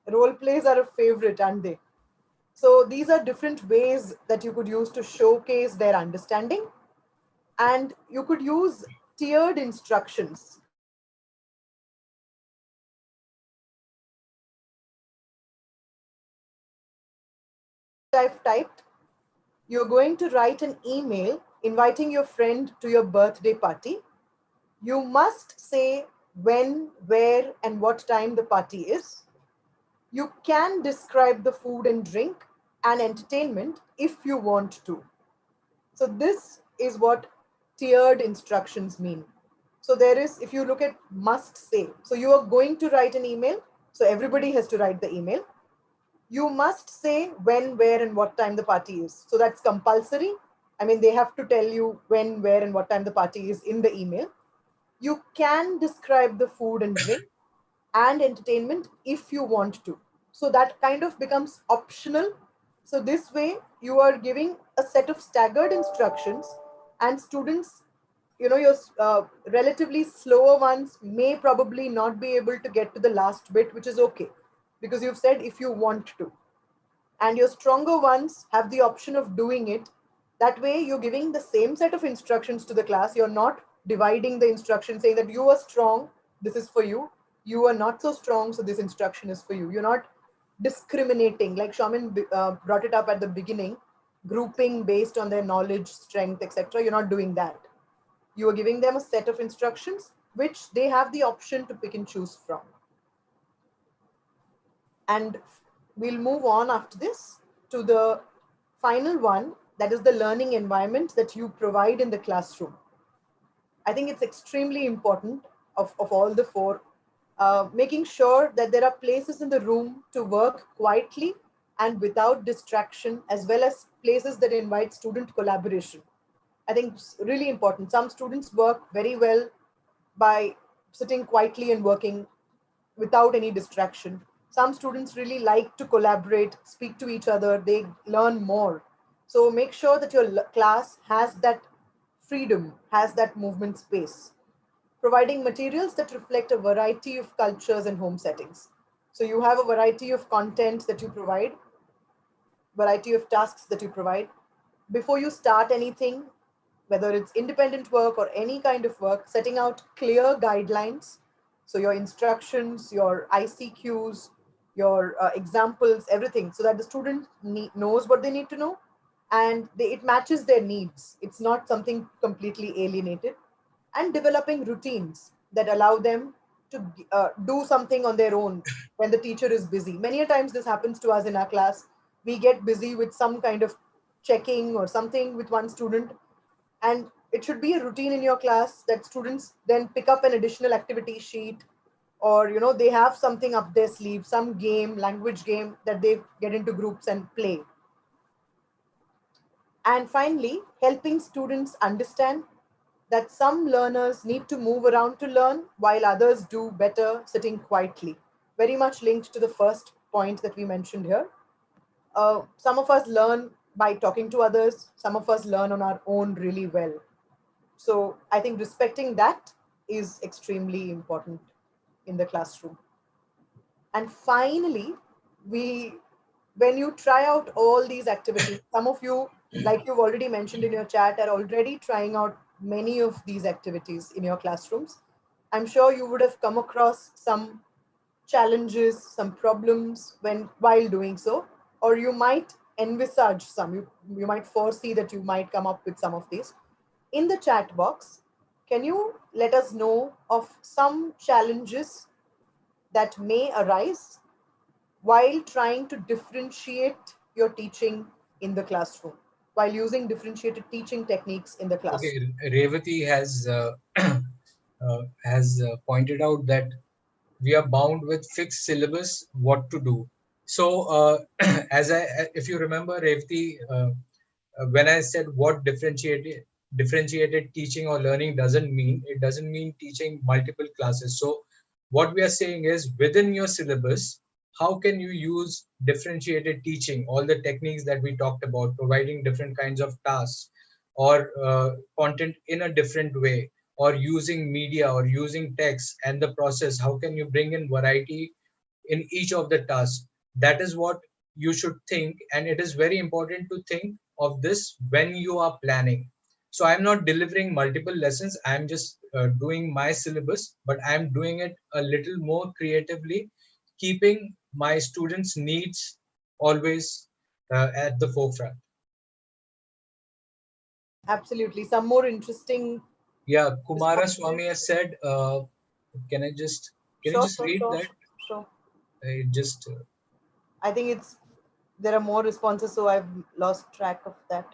Speaker 8: Role plays are a favorite, aren't they? So these are different ways that you could use to showcase their understanding. And you could use tiered instructions. I've typed, you're going to write an email inviting your friend to your birthday party. You must say when, where, and what time the party is. You can describe the food and drink. and entertainment if you want to. So this is what tiered instructions mean. So there is, if you look at must say, so you are going to write an email, so everybody has to write the email. You must say when, where, and what time the party is. So that's compulsory. I mean, they have to tell you when, where, and what time the party is in the email. You can describe the food and drink and entertainment if you want to. So that kind of becomes optional. So this way, you are giving a set of staggered instructions, and students, your relatively slower ones may probably not be able to get to the last bit, which is okay because you've said if you want to, and your stronger ones have the option of doing it. That way you're giving the same set of instructions to the class. You're not dividing the instruction saying that you are strong, this is for you, you are not so strong, so this instruction is for you. You're not discriminating like Shaman brought it up at the beginning, grouping based on their knowledge, strength, etc. You're not doing that. You are giving them a set of instructions which they have the option to pick and choose from. And we'll move on after this to the final one, that is the learning environment that you provide in the classroom. I think it's extremely important of all the four, making sure that there are places in the room to work quietly and without distraction, as well as places that invite student collaboration. I think it's really important. Some students work very well by sitting quietly and working without any distraction. Some students really like to collaborate, speak to each other, they learn more. So make sure that your class has that freedom, has that movement space, providing materials that reflect a variety of cultures and home settings. So you have a variety of content that you provide, variety of tasks that you provide. Before you start anything, whether it's independent work or any kind of work, setting out clear guidelines. So your instructions, your ICQs, your examples, everything, so that the student knows what they need to know, and it matches their needs. It's not something completely alienated. And developing routines that allow them to do something on their own when the teacher is busy. Many a times this happens to us in our class. We get busy with some kind of checking or something with one student, and it should be a routine in your class that students then pick up an additional activity sheet, or they have something up their sleeve, some game, language game that they get into groups and play. And finally, helping students understand that some learners need to move around to learn while others do better sitting quietly. Very much linked to the first point that we mentioned here. Some of us learn by talking to others, some of us learn on our own really well. So I think respecting that is extremely important in the classroom. And finally, when you try out all these activities, some of you, like you've already mentioned in your chat, are already trying out many of these activities in your classrooms. I'm sure you would have come across some challenges, some problems while doing so, or you might envisage some. You might foresee that you might come up with some of these. In the chat box, can you let us know of some challenges that may arise while trying to differentiate your teaching in the classroom, while using differentiated teaching techniques in the classroom?
Speaker 6: Okay, Revati has pointed out that we are bound with fixed syllabus, what to do. So, if you remember, Revati, when I said what differentiated teaching or learning doesn't mean, it doesn't mean teaching multiple classes. So what we are saying is, within your syllabus, how can you use differentiated teaching, all the techniques that we talked about, providing different kinds of tasks or content in a different way, or using media or using text and the process, how can you bring in variety in each of the tasks? That is what you should think, and it is very important to think of this when you are planning. So I'm not delivering multiple lessons, I'm just doing my syllabus, but I'm doing it a little more creatively, keeping my students needs always at the forefront.
Speaker 8: Absolutely. Some more interesting.
Speaker 6: Yeah, Kumara Swami has said, can I just, can you
Speaker 8: Sure,
Speaker 6: just
Speaker 8: sure,
Speaker 6: read
Speaker 8: sure,
Speaker 6: that?
Speaker 8: sure.
Speaker 6: I just
Speaker 8: I think it's There are more responses, so I've lost track of that.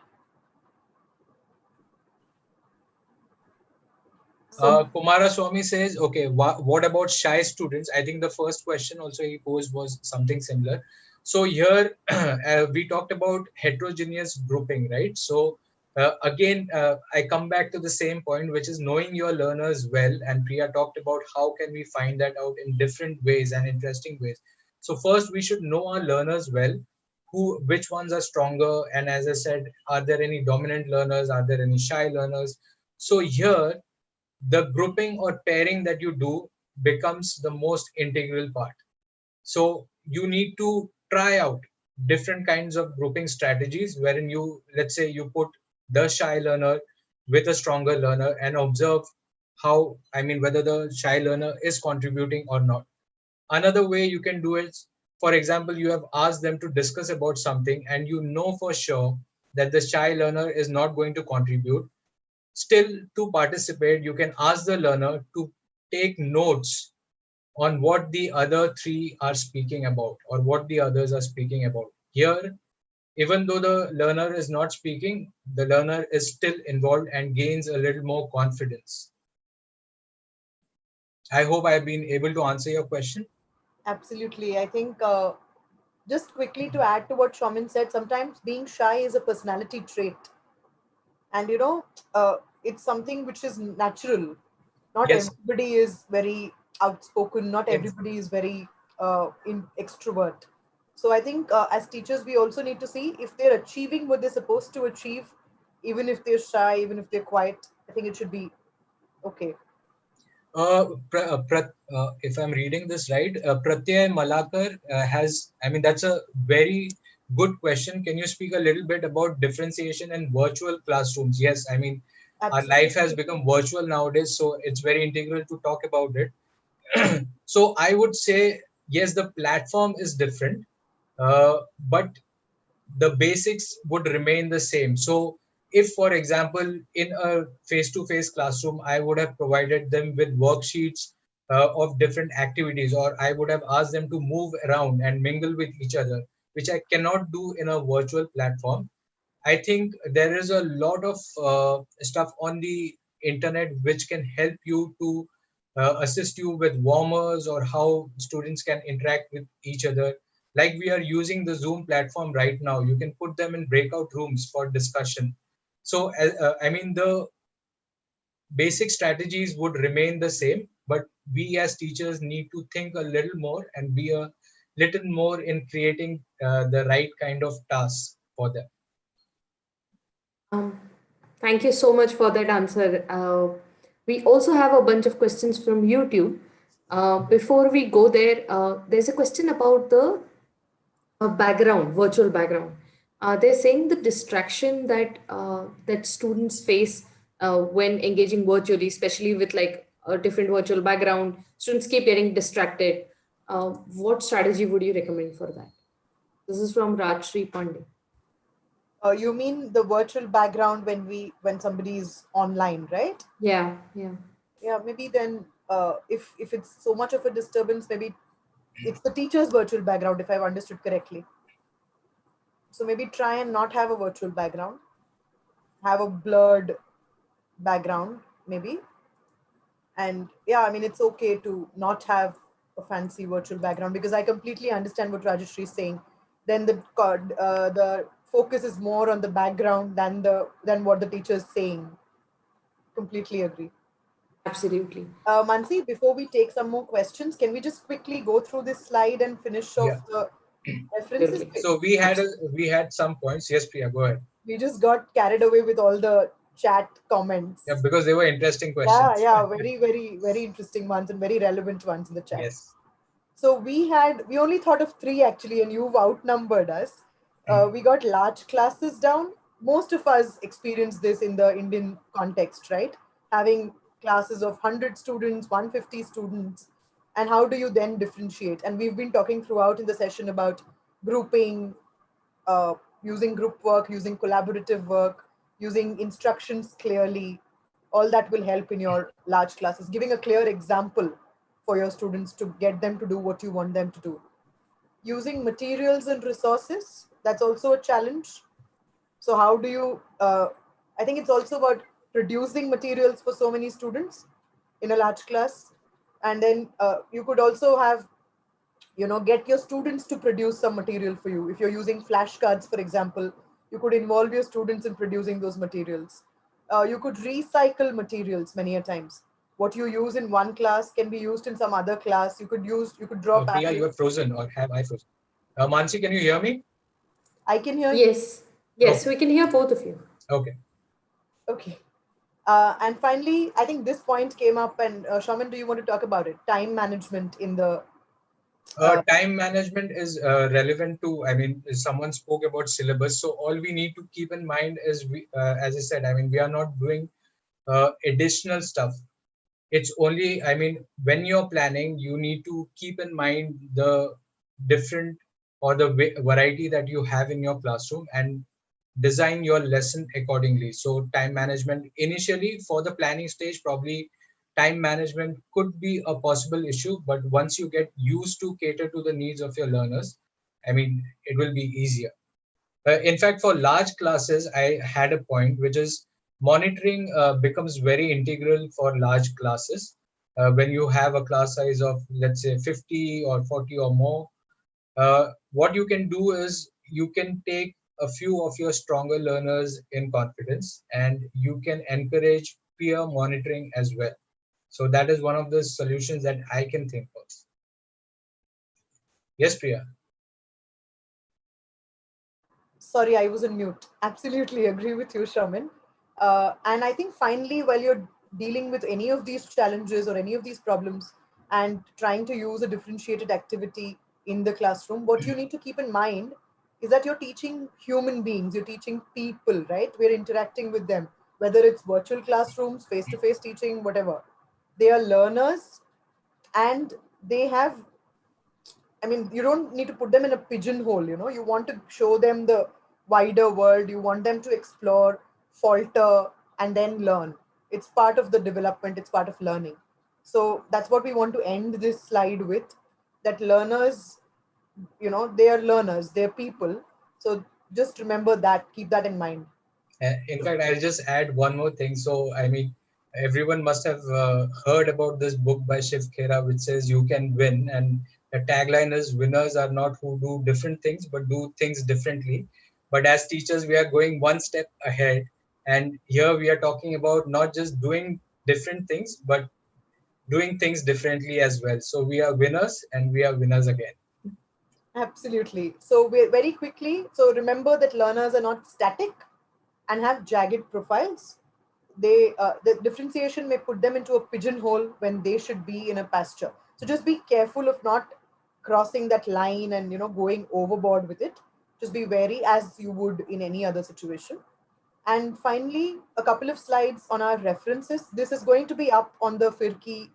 Speaker 8: So
Speaker 6: Kumara Swami says, okay, what about shy students? I think the first question also he posed was something similar. So here we talked about heterogeneous grouping, right? So again, I come back to the same point, which is knowing your learners well. And Priya talked about how can we find that out in different ways and interesting ways. So first, we should know our learners well, which ones are stronger. And as I said, are there any dominant learners? Are there any shy learners? So here, the grouping or pairing that you do becomes the most integral part. So you need to try out different kinds of grouping strategies wherein you, let's say you put the shy learner with a stronger learner and observe how, I mean, whether the shy learner is contributing or not. Another way you can do it, for example, you have asked them to discuss about something and you know for sure that the shy learner is not going to contribute. Still, to participate, you can ask the learner to take notes on what the other three are speaking about or what the others are speaking about. Here, even though the learner is not speaking, the learner is still involved and gains a little more confidence. I hope I've been able to answer your question.
Speaker 8: absolutely, I think just quickly to add to what Shaman said, sometimes being shy is a personality trait, and it's something which is natural. Not
Speaker 6: Yes,
Speaker 8: everybody is very outspoken, not
Speaker 6: ex-
Speaker 8: everybody is very extrovert. So I think as teachers we also need to see if they're achieving what they're supposed to achieve, even if they're shy, even if they're quiet. I think it should be okay.
Speaker 6: if I'm reading this right, Pratyay Malakar has, I mean, that's a very good question. Can you speak a little bit about differentiation in virtual classrooms? Yes, I mean, our life has
Speaker 8: Absolutely.
Speaker 6: become virtual nowadays, so it's very integral to talk about it. So I would say, yes, the platform is different, but the basics would remain the same. So if, for example, in a face-to-face classroom, I would have provided them with worksheets of different activities, or I would have asked them to move around and mingle with each other, which I cannot do in a virtual platform. I think there is a lot of stuff on the internet which can help you to assist you with warmers or how students can interact with each other. Like we are using the Zoom platform right now, you can put them in breakout rooms for discussion. So, I mean, the basic strategies would remain the same, but we as teachers need to think a little more and be a little more in creating the right kind of tasks for them.
Speaker 1: Um, Thank you so much for that answer. We also have a bunch of questions from YouTube. Before we go there, there's a question about the background, virtual background. They're saying the distraction that students face when engaging virtually, especially with like a different virtual background, students keep getting distracted. What strategy would you recommend for that? This is from Rajshri Pandey.
Speaker 8: You mean the virtual background when somebody is online, right?
Speaker 1: Yeah, yeah.
Speaker 8: Yeah, maybe then if it's so much of a disturbance, maybe it's the teacher's virtual background, if I've understood correctly. So maybe try and not have a virtual background, have a blurred background, maybe. And yeah, I mean, it's okay to not have a fancy virtual background because I completely understand what Rajeshri is saying. Then the focus is more on the background than what the teacher is saying. Completely agree.
Speaker 1: Absolutely.
Speaker 8: Mansi, before we take some more questions, can we just quickly go through this slide and finish
Speaker 6: Yeah.
Speaker 8: off the references?
Speaker 1: Absolutely.
Speaker 6: So we had some points. Yes, Priya, go ahead.
Speaker 8: We just got carried away with all the chat
Speaker 6: Yeah,
Speaker 8: comments.
Speaker 6: because they were interesting
Speaker 8: Yeah,
Speaker 6: questions.
Speaker 8: yeah, very, very, very interesting ones and very relevant ones in the chat.
Speaker 6: Yes.
Speaker 8: So we only thought of three actually, and you've outnumbered us. We got large classes down. Most of us experience this in the Indian context, right? Having classes of 100 students, 150 students, and how do you then differentiate? And we've been talking throughout in the session about grouping, uh, using group work, using collaborative work, using instructions clearly. All that will help in your large classes, giving a clear example for your students to get them to do what you want them to do. Using materials and resources, That's also a challenge. So how do you, I think it's also about producing materials for so many students in a large class. And then you could also have, get your students to produce some material for you. If you're using flashcards, for example, you could involve your students in producing those materials. You could recycle materials many a times. What you use in one class can be used in some other class. You could draw
Speaker 6: Priya,
Speaker 8: patterns.
Speaker 6: you are frozen, or have I frozen? Mansi, can you hear me?
Speaker 8: I can hear you.
Speaker 1: Yes, yes,
Speaker 6: Okay.
Speaker 1: we can hear both of you.
Speaker 6: Okay.
Speaker 8: Okay. And finally, I think this point came up, and Shaman, do you want to talk about it? Time management in the.
Speaker 6: Time management is relevant to, I mean, someone spoke about syllabus. So all we need to keep in mind is, as I said, I mean, we are not doing additional stuff. It's only, I mean, when you're planning, you need to keep in mind the different or the variety that you have in your classroom and design your lesson accordingly. So time management initially for the planning stage, probably time management could be a possible issue, but once you get used to cater to the needs of your learners, I mean, it will be easier. In fact, for large classes, I had a point which is monitoring becomes very integral for large classes. When you have a class size of, let's say, 50 or 40 or more, what you can do is you can take a few of your stronger learners in confidence and you can encourage peer monitoring as well. So that is one of the solutions that I can think of. Yes, Priya.
Speaker 8: Sorry, I was on mute. Absolutely agree with you, Shaman. And I think finally, while you're dealing with any of these challenges or any of these problems and trying to use a differentiated activity in the classroom, what you need to keep in mind is that you're teaching human beings, you're teaching people, right? We're interacting with them, whether it's virtual classrooms, face to face teaching, whatever. They are learners and they have, I mean, you don't need to put them in a pigeonhole, you want to show them the wider world, you want them to explore, falter, and then learn. It's part of the development, it's part of learning. So that's what we want to end this slide with, that learners, they are learners, they're people. So just remember that, keep that in mind.
Speaker 6: In fact, I'll just add one more thing. So, I mean, everyone must have heard about this book by Shiv Khera, which says you can win. And the tagline is winners are not who do different things, but do things differently. But as teachers, we are going one step ahead. And here we are talking about not just doing different things, but doing things differently as well. So we are winners and we are winners again.
Speaker 8: Absolutely. So we very quickly, so remember that learners are not static and have jagged profiles. The differentiation may put them into a pigeonhole when they should be in a pasture. So just be careful of not crossing that line and going overboard with it. Just be wary as you would in any other situation. And finally, a couple of slides on our references. This is going to be up on the Firki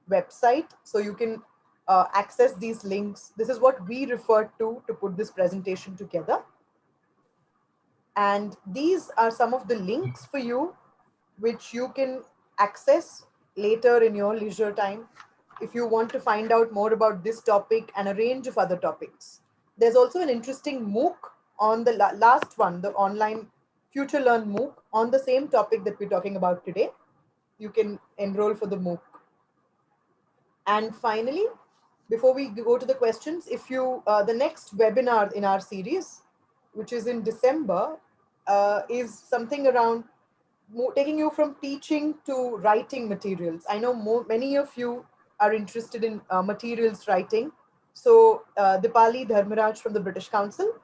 Speaker 8: website, so you can access these links. This is what we referred to put this presentation together. And these are some of the links for you, which you can access later in your leisure time if you want to find out more about this topic and a range of other topics. There's also an interesting MOOC on the last one, the online Future Learn MOOC on the same topic that we're talking about today. You can enroll for the MOOC. And finally, before we go to the questions, if you, the next webinar in our series, which is in December, is something around taking you from teaching to writing materials. I know many of you are interested in materials writing. So Dipali Dharmaraj from the British Council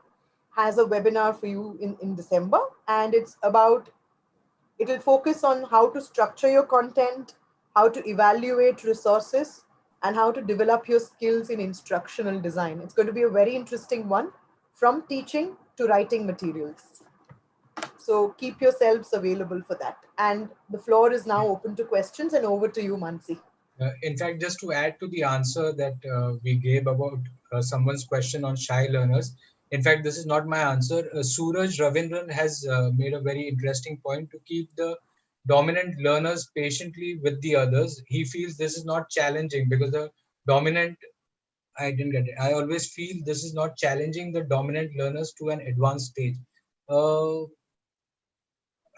Speaker 8: has a webinar for you in December, and it'll focus on how to structure your content, how to evaluate resources, and how to develop your skills in instructional design. It's going to be a very interesting one, from teaching to writing materials. So keep yourselves available for that. And the floor is now open to questions, and over to you, Mansi.
Speaker 6: In fact, just to add to the answer that we gave about someone's question on shy learners, in fact, this is not my answer. Suraj Ravindran has made a very interesting point to keep the dominant learners patiently with the others. He feels this is not challenging because the dominant I didn't get it. I always feel this is not challenging the dominant learners to an advanced stage. Uh,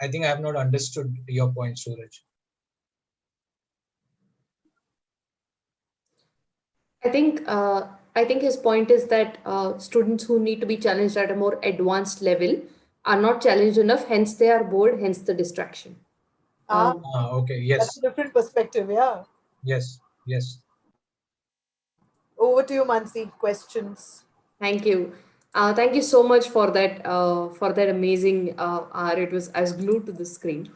Speaker 6: I think I have not understood your point, Suraj.
Speaker 1: I think I think his point is that students who need to be challenged at a more advanced level are not challenged enough. Hence, they are bored. Hence, the distraction.
Speaker 8: Ah,
Speaker 6: Okay.
Speaker 8: that's a
Speaker 6: Yes.
Speaker 8: different perspective. Yeah.
Speaker 6: Yes. Yes.
Speaker 8: Over to you, Mansi. Questions.
Speaker 1: Thank you. Thank you so much for that amazing hour. It was as glued to the screen.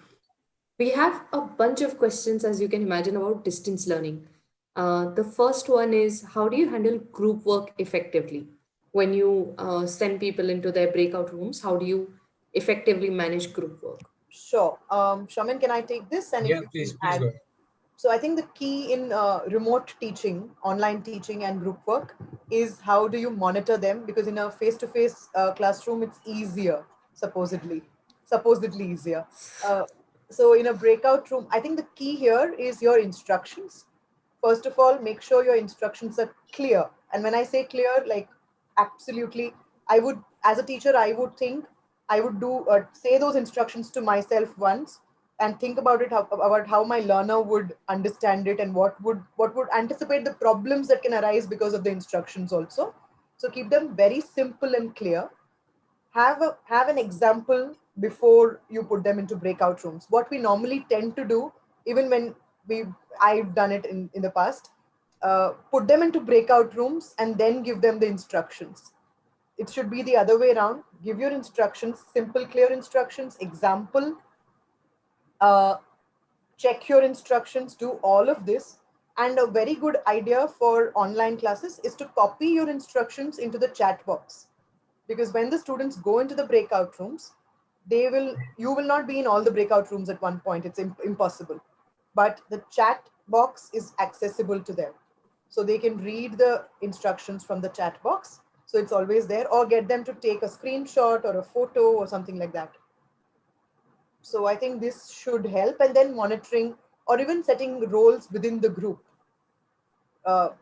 Speaker 1: We have a bunch of questions, as you can imagine, about distance learning. The first one is, how do you handle group work effectively? When you send people into their breakout rooms, how do you effectively manage group work?
Speaker 8: Sure. Shaman, can I take this? And if
Speaker 6: Yeah.
Speaker 8: you can
Speaker 6: Please
Speaker 8: add.
Speaker 6: go ahead.
Speaker 8: So I think the key in remote teaching, online teaching, and group work is how do you monitor them? Because in a face-to-face classroom, it's easier, supposedly easier. Uh, so in a breakout room, I think the key here is your instructions. First of all, make sure your instructions are clear. And when I say clear, like absolutely, I would, as a teacher, I would think I would do say those instructions to myself once and think about about how my learner would understand it and what would anticipate the problems that can arise because of the instructions also. So keep them very simple and clear. Have an example before you put them into breakout rooms. What we normally tend to do, even when we I've done it in the past, put them into breakout rooms and then give them the instructions. It should be the other way around. Give your instructions, simple clear instructions, example, uh, check your instructions, do all of this. And a very good idea for online classes is to copy your instructions into the chat box, because when the students go into the breakout rooms, you will not be in all the breakout rooms at one point. It's impossible, but the chat box is accessible to them, so they can read the instructions from the chat box. So it's always there, or get them to take a screenshot or a photo or something like that. So I think this should help. And then monitoring or even setting roles within the group,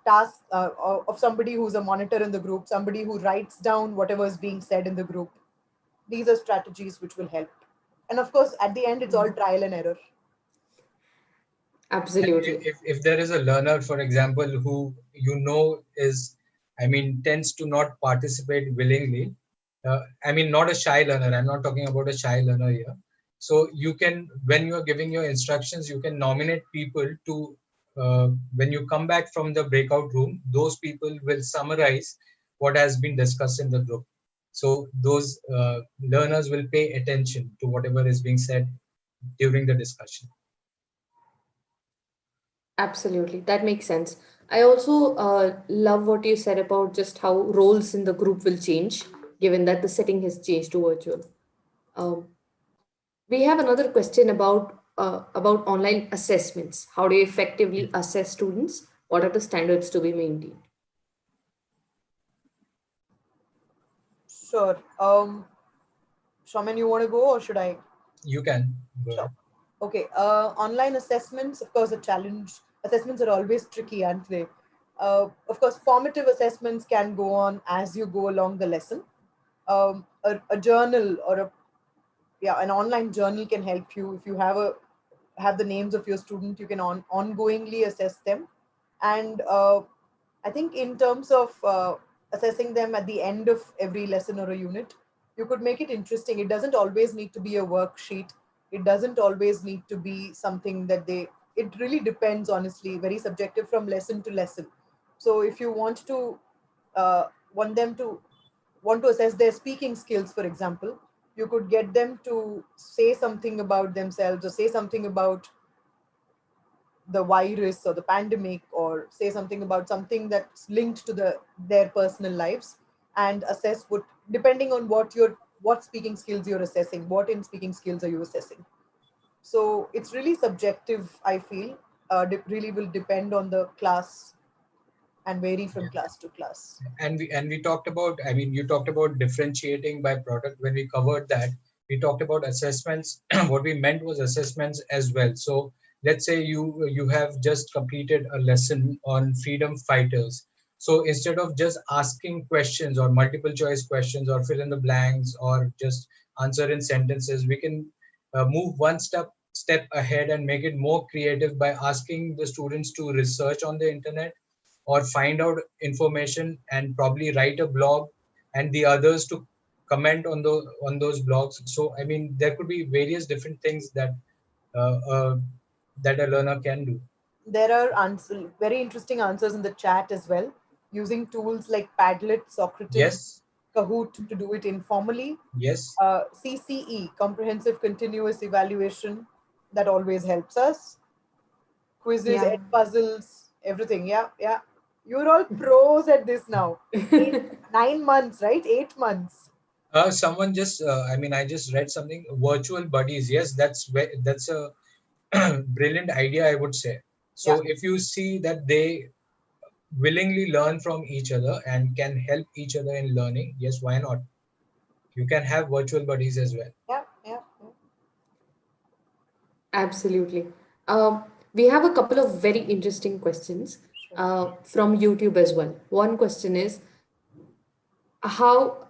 Speaker 8: task of somebody who's a monitor in the group, somebody who writes down whatever is being said in the group. These are strategies which will help. And of course, at the end, it's all trial and error.
Speaker 6: And
Speaker 1: Absolutely.
Speaker 6: if there is a learner, for example, who is, I mean, tends to not participate willingly, I mean, not a shy learner, I'm not talking about a shy learner here. So you can, when you are giving your instructions, you can nominate people to, when you come back from the breakout room, those people will summarize what has been discussed in the group. So those learners will pay attention to whatever is being said during the discussion.
Speaker 1: Absolutely. That makes sense. I also love what you said about just how roles in the group will change given that the setting has changed to virtual. Um, we have another question about online assessments. How do you effectively assess students? What are the standards to be maintained?
Speaker 8: Sure. Shaman, you want to go or should I?
Speaker 6: You can go
Speaker 8: Sure.
Speaker 6: ahead.
Speaker 8: Okay. Online assessments, of course, a challenge. Assessments are always tricky, aren't they? Of course, formative assessments can go on as you go along the lesson. A journal or an online journal can help you. If you have the names of your student, you can ongoingly assess them. And I think in terms of assessing them at the end of every lesson or a unit, you could make it interesting. It doesn't always need to be a worksheet. It doesn't always need to be something that it really depends, honestly, very subjective from lesson to lesson. So if you uh, want them to want to assess their speaking skills, for example, you could get them to say something about themselves or say something about the virus or the pandemic, or say something about something that's linked to their personal lives, and assess what, depending on what speaking skills you're assessing, what in speaking skills are you assessing. So it's really subjective, I feel. Really will depend on the class and vary from class to class.
Speaker 6: And we talked about, I mean, you talked about differentiating by product. When we covered that, we talked about assessments. What we meant was assessments as well. So let's say you have just completed a lesson on freedom fighters. So instead of just asking questions or multiple choice questions or fill in the blanks or just answer in sentences, we can move one step ahead and make it more creative by asking the students to research on the internet or find out information and probably write a blog, and the others to comment on those blogs. So I mean, there could be various different things that uh, uh, that a learner can do.
Speaker 8: There are very interesting answers in the chat as well, using tools like Padlet, Socrative,
Speaker 6: Yes,
Speaker 8: Kahoot to do it informally.
Speaker 6: yes.
Speaker 8: CCE, Comprehensive Continuous Evaluation, that always helps us. Quizzes,
Speaker 1: Yeah.
Speaker 8: ed puzzles, everything. Yeah, yeah. You're all pros at this now. 9 months, right? 8 months.
Speaker 6: Someone just, I mean, I just read something. Virtual buddies. Yes, that's a brilliant idea, I would say.
Speaker 8: Yeah.
Speaker 6: So if you see that they willingly learn from each other and can help each other in learning, yes, why not? You can have virtual buddies as well.
Speaker 8: Yeah, yeah, yeah.
Speaker 1: Absolutely. We have a couple of very interesting questions
Speaker 8: Sure.
Speaker 1: from YouTube as well. One question is how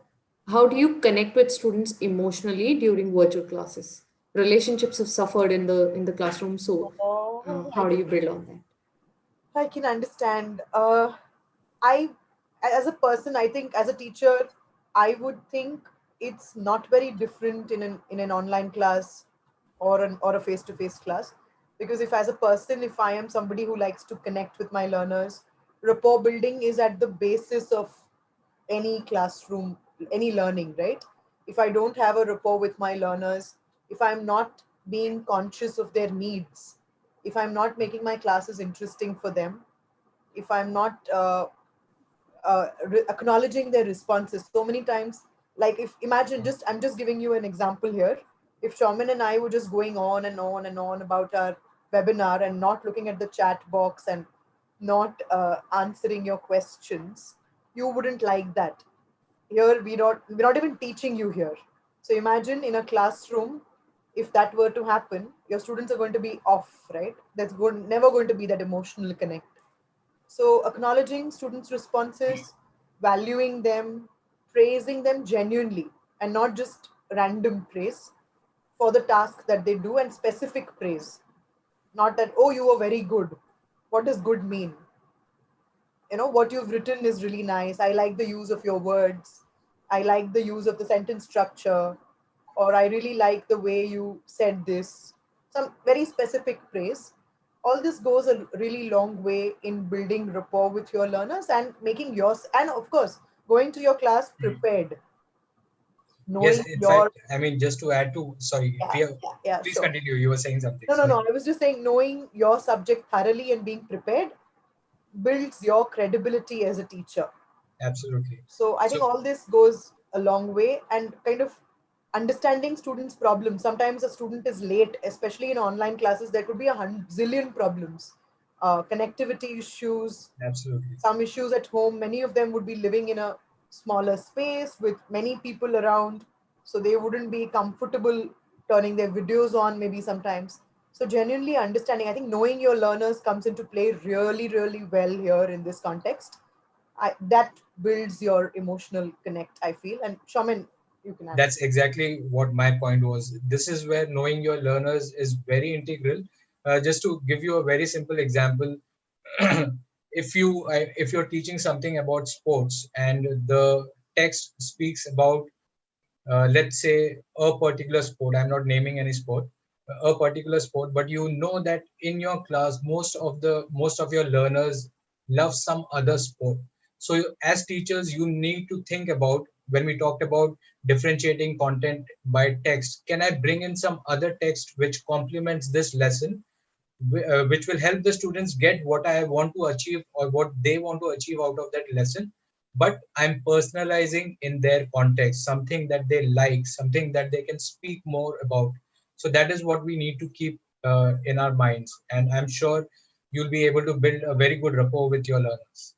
Speaker 1: how do you connect with students emotionally during virtual classes? Relationships have suffered in the classroom, so
Speaker 8: Oh,
Speaker 1: how do you build on that?
Speaker 8: I can understand. I, as a person, I think as a teacher, I would think it's not very different in an online class or a face to face class, because if as a person, if I am somebody who likes to connect with my learners, rapport building is at the basis of any classroom, any learning, right? If I don't have a rapport with my learners, if I'm not being conscious of their needs, if I'm not making my classes interesting for them, if I'm not acknowledging their responses so many times, like if imagine, just I'm just giving you an example here, if Shaman and I were just going on and on and on about our webinar and not looking at the chat box and not answering your questions, you wouldn't like that. Here we're not even teaching you here. So imagine in a classroom, if that were to happen, your students are going to be off, right? Never going to be that emotional connect. So, acknowledging students' responses, valuing them, praising them genuinely, and not just random praise for the task that they do, and specific praise. Not that, oh, you were very good. What does good mean? What you've written is really nice. I like the use of your words. I like the use of the sentence structure. Or I really like the way you said this. Some very specific praise. All this goes a really long way in building rapport with your learners and making yours, and of course, going to your class prepared,
Speaker 6: Yes,
Speaker 8: knowing
Speaker 6: in
Speaker 8: your.
Speaker 6: fact, I mean, just to add to, sorry,
Speaker 8: Yeah,
Speaker 6: Priya,
Speaker 8: yeah, yeah,
Speaker 6: please
Speaker 8: sure.
Speaker 6: continue. You were saying something.
Speaker 8: No, no, no.
Speaker 6: Sorry.
Speaker 8: I was just saying, knowing your subject thoroughly and being prepared builds your credibility as a teacher.
Speaker 6: Absolutely.
Speaker 8: So I think
Speaker 6: So,
Speaker 8: all this goes a long way, and kind of understanding students' problems. Sometimes a student is late, especially in online classes. There could be zillion problems, connectivity issues,
Speaker 6: absolutely.
Speaker 8: some issues at home. Many of them would be living in a smaller space with many people around, so they wouldn't be comfortable turning their videos on. Maybe sometimes. So genuinely understanding, I think knowing your learners comes into play really, really well here in this context. That builds your emotional connect, I feel. And Shaman, you can add.
Speaker 6: That's exactly what my point was. This is where knowing your learners is very integral. Just to give you a very simple example, if you're teaching something about sports and the text speaks about, let's say, a particular sport, I'm not naming any sport, a particular sport, but you know that in your class most of your learners love some other sport. So as teachers, you need to think about, when we talked about differentiating content by text, can I bring in some other text which complements this lesson, which will help the students get what I want to achieve or what they want to achieve out of that lesson. But I'm personalizing in their context, something that they like, something that they can speak more about. So that is what we need to keep in our minds. And I'm sure you'll be able to build a very good rapport with your learners.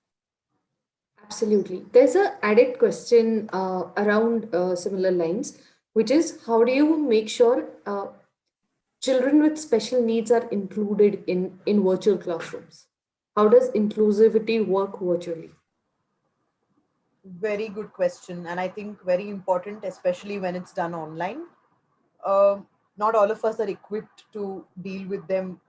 Speaker 1: Absolutely. There's a added question around similar lines, which is how do you make sure children with special needs are included in virtual classrooms? How does inclusivity work virtually?
Speaker 8: Very good question, and I think very important, especially when it's done online. Not all of us are equipped to deal with them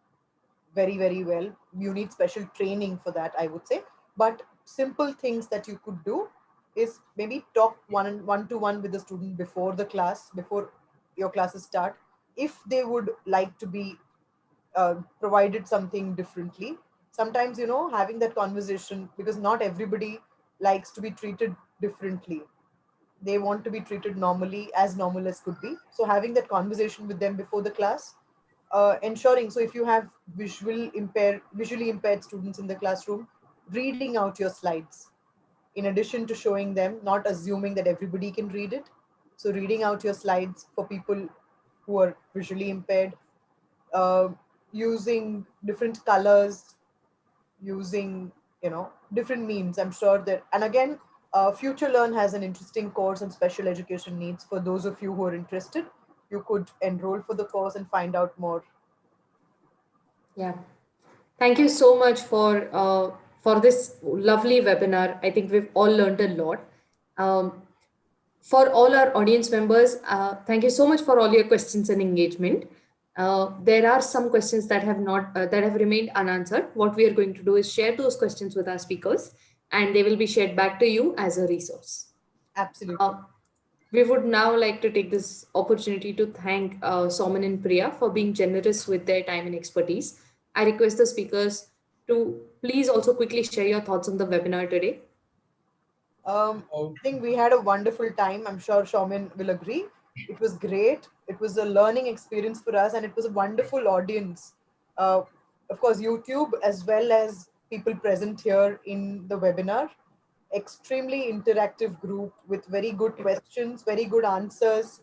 Speaker 8: very well. You need special training for that, I would say. But simple things that you could do is maybe talk one to one with the student before the class, before your classes start, if they would like to be provided something differently. Sometimes, having that conversation, because not everybody likes to be treated differently. They want to be treated normally, as normal as could be. So having that conversation with them before the class, ensuring, so if you have visually impaired students in the classroom, reading out your slides in addition to showing them, not assuming that everybody can read it. So reading out your slides for people who are visually impaired, uh, using different colors, using different means. I'm sure that, and again, Future Learn has an interesting course on special education needs. For those of you who are interested, you could enroll for the course and find out more.
Speaker 1: Yeah. Thank you so much for this lovely webinar. I think we've all learned a lot. Um, for all our audience members, thank you so much for all your questions and engagement. There are some questions that have not that have remained unanswered. What we are going to do is share those questions with our speakers, and they will be shared back to you as a resource.
Speaker 8: Absolutely.
Speaker 1: We would now like to take this opportunity to thank Soman and Priya for being generous with their time and expertise. I request the speakers to please also quickly share your thoughts on the webinar today.
Speaker 8: I think we had a wonderful time. I'm sure Shaman will agree. It was great. It was a learning experience for us, and it was a wonderful audience. Uh, of course, YouTube as well as people present here in the webinar. Extremely interactive group with very good questions, very good answers.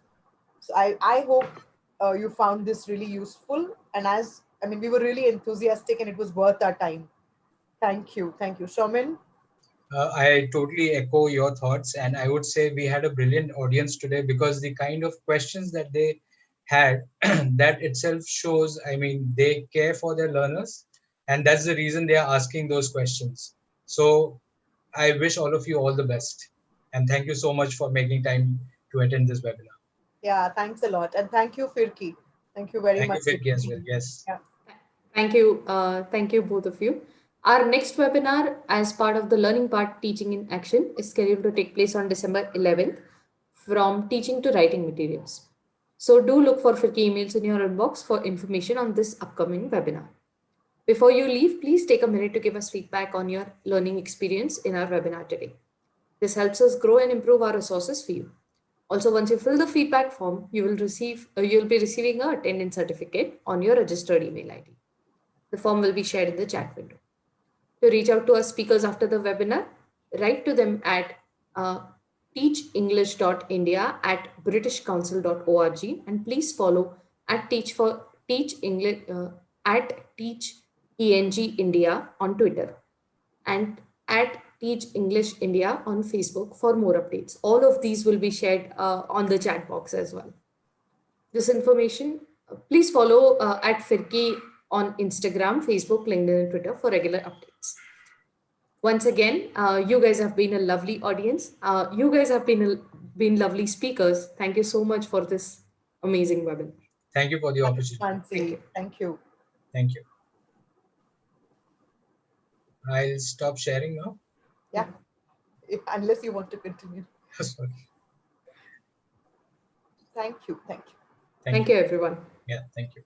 Speaker 8: So I hope you found this really useful. And we were really enthusiastic, and it was worth our time. Thank you. Thank you. Shaman?
Speaker 6: I totally echo your thoughts, and I would say we had a brilliant audience today because the kind of questions that they had, that itself shows, they care for their learners, and that's the reason they are asking those questions. So I wish all of you all the best, and thank you so much for making time to attend this webinar.
Speaker 8: Yeah, thanks a lot. And thank you, Firki. Thank you very
Speaker 6: Thank
Speaker 8: much
Speaker 6: you,
Speaker 8: for
Speaker 6: Firki, as well.
Speaker 8: joining.
Speaker 6: Yes.
Speaker 8: Yeah.
Speaker 1: Thank you both of you. Our next webinar, as part of the Learning Part Teaching in Action, is scheduled to take place on December 11th from teaching to writing materials. So do look for Firki emails in your inbox for information on this upcoming webinar. Before you leave, please take a minute to give us feedback on your learning experience in our webinar today. This helps us grow and improve our resources for you. Also, once you fill the feedback form, you'll be receiving a attendance certificate on your registered email ID. The form will be shared in the chat window. To reach out to our speakers after the webinar, write to them at teachenglish.india@britishcouncil.org, and please follow at teach English at teach eng India on Twitter and at Teach English India on Facebook for more updates. All of these will be shared on the chat box as well. This information, please follow at Firki on Instagram, Facebook, LinkedIn, and Twitter for regular updates. Once again, you guys have been a lovely audience. You guys have been lovely speakers. Thank you so much for this amazing webinar.
Speaker 6: Thank you for the opportunity.
Speaker 8: Thank you. Thank you.
Speaker 6: Thank you. I'll stop sharing now.
Speaker 8: Yeah. Unless you want to continue.
Speaker 6: Sorry.
Speaker 8: Thank you. Thank you.
Speaker 1: Thank you, everyone.
Speaker 6: Yeah, thank you.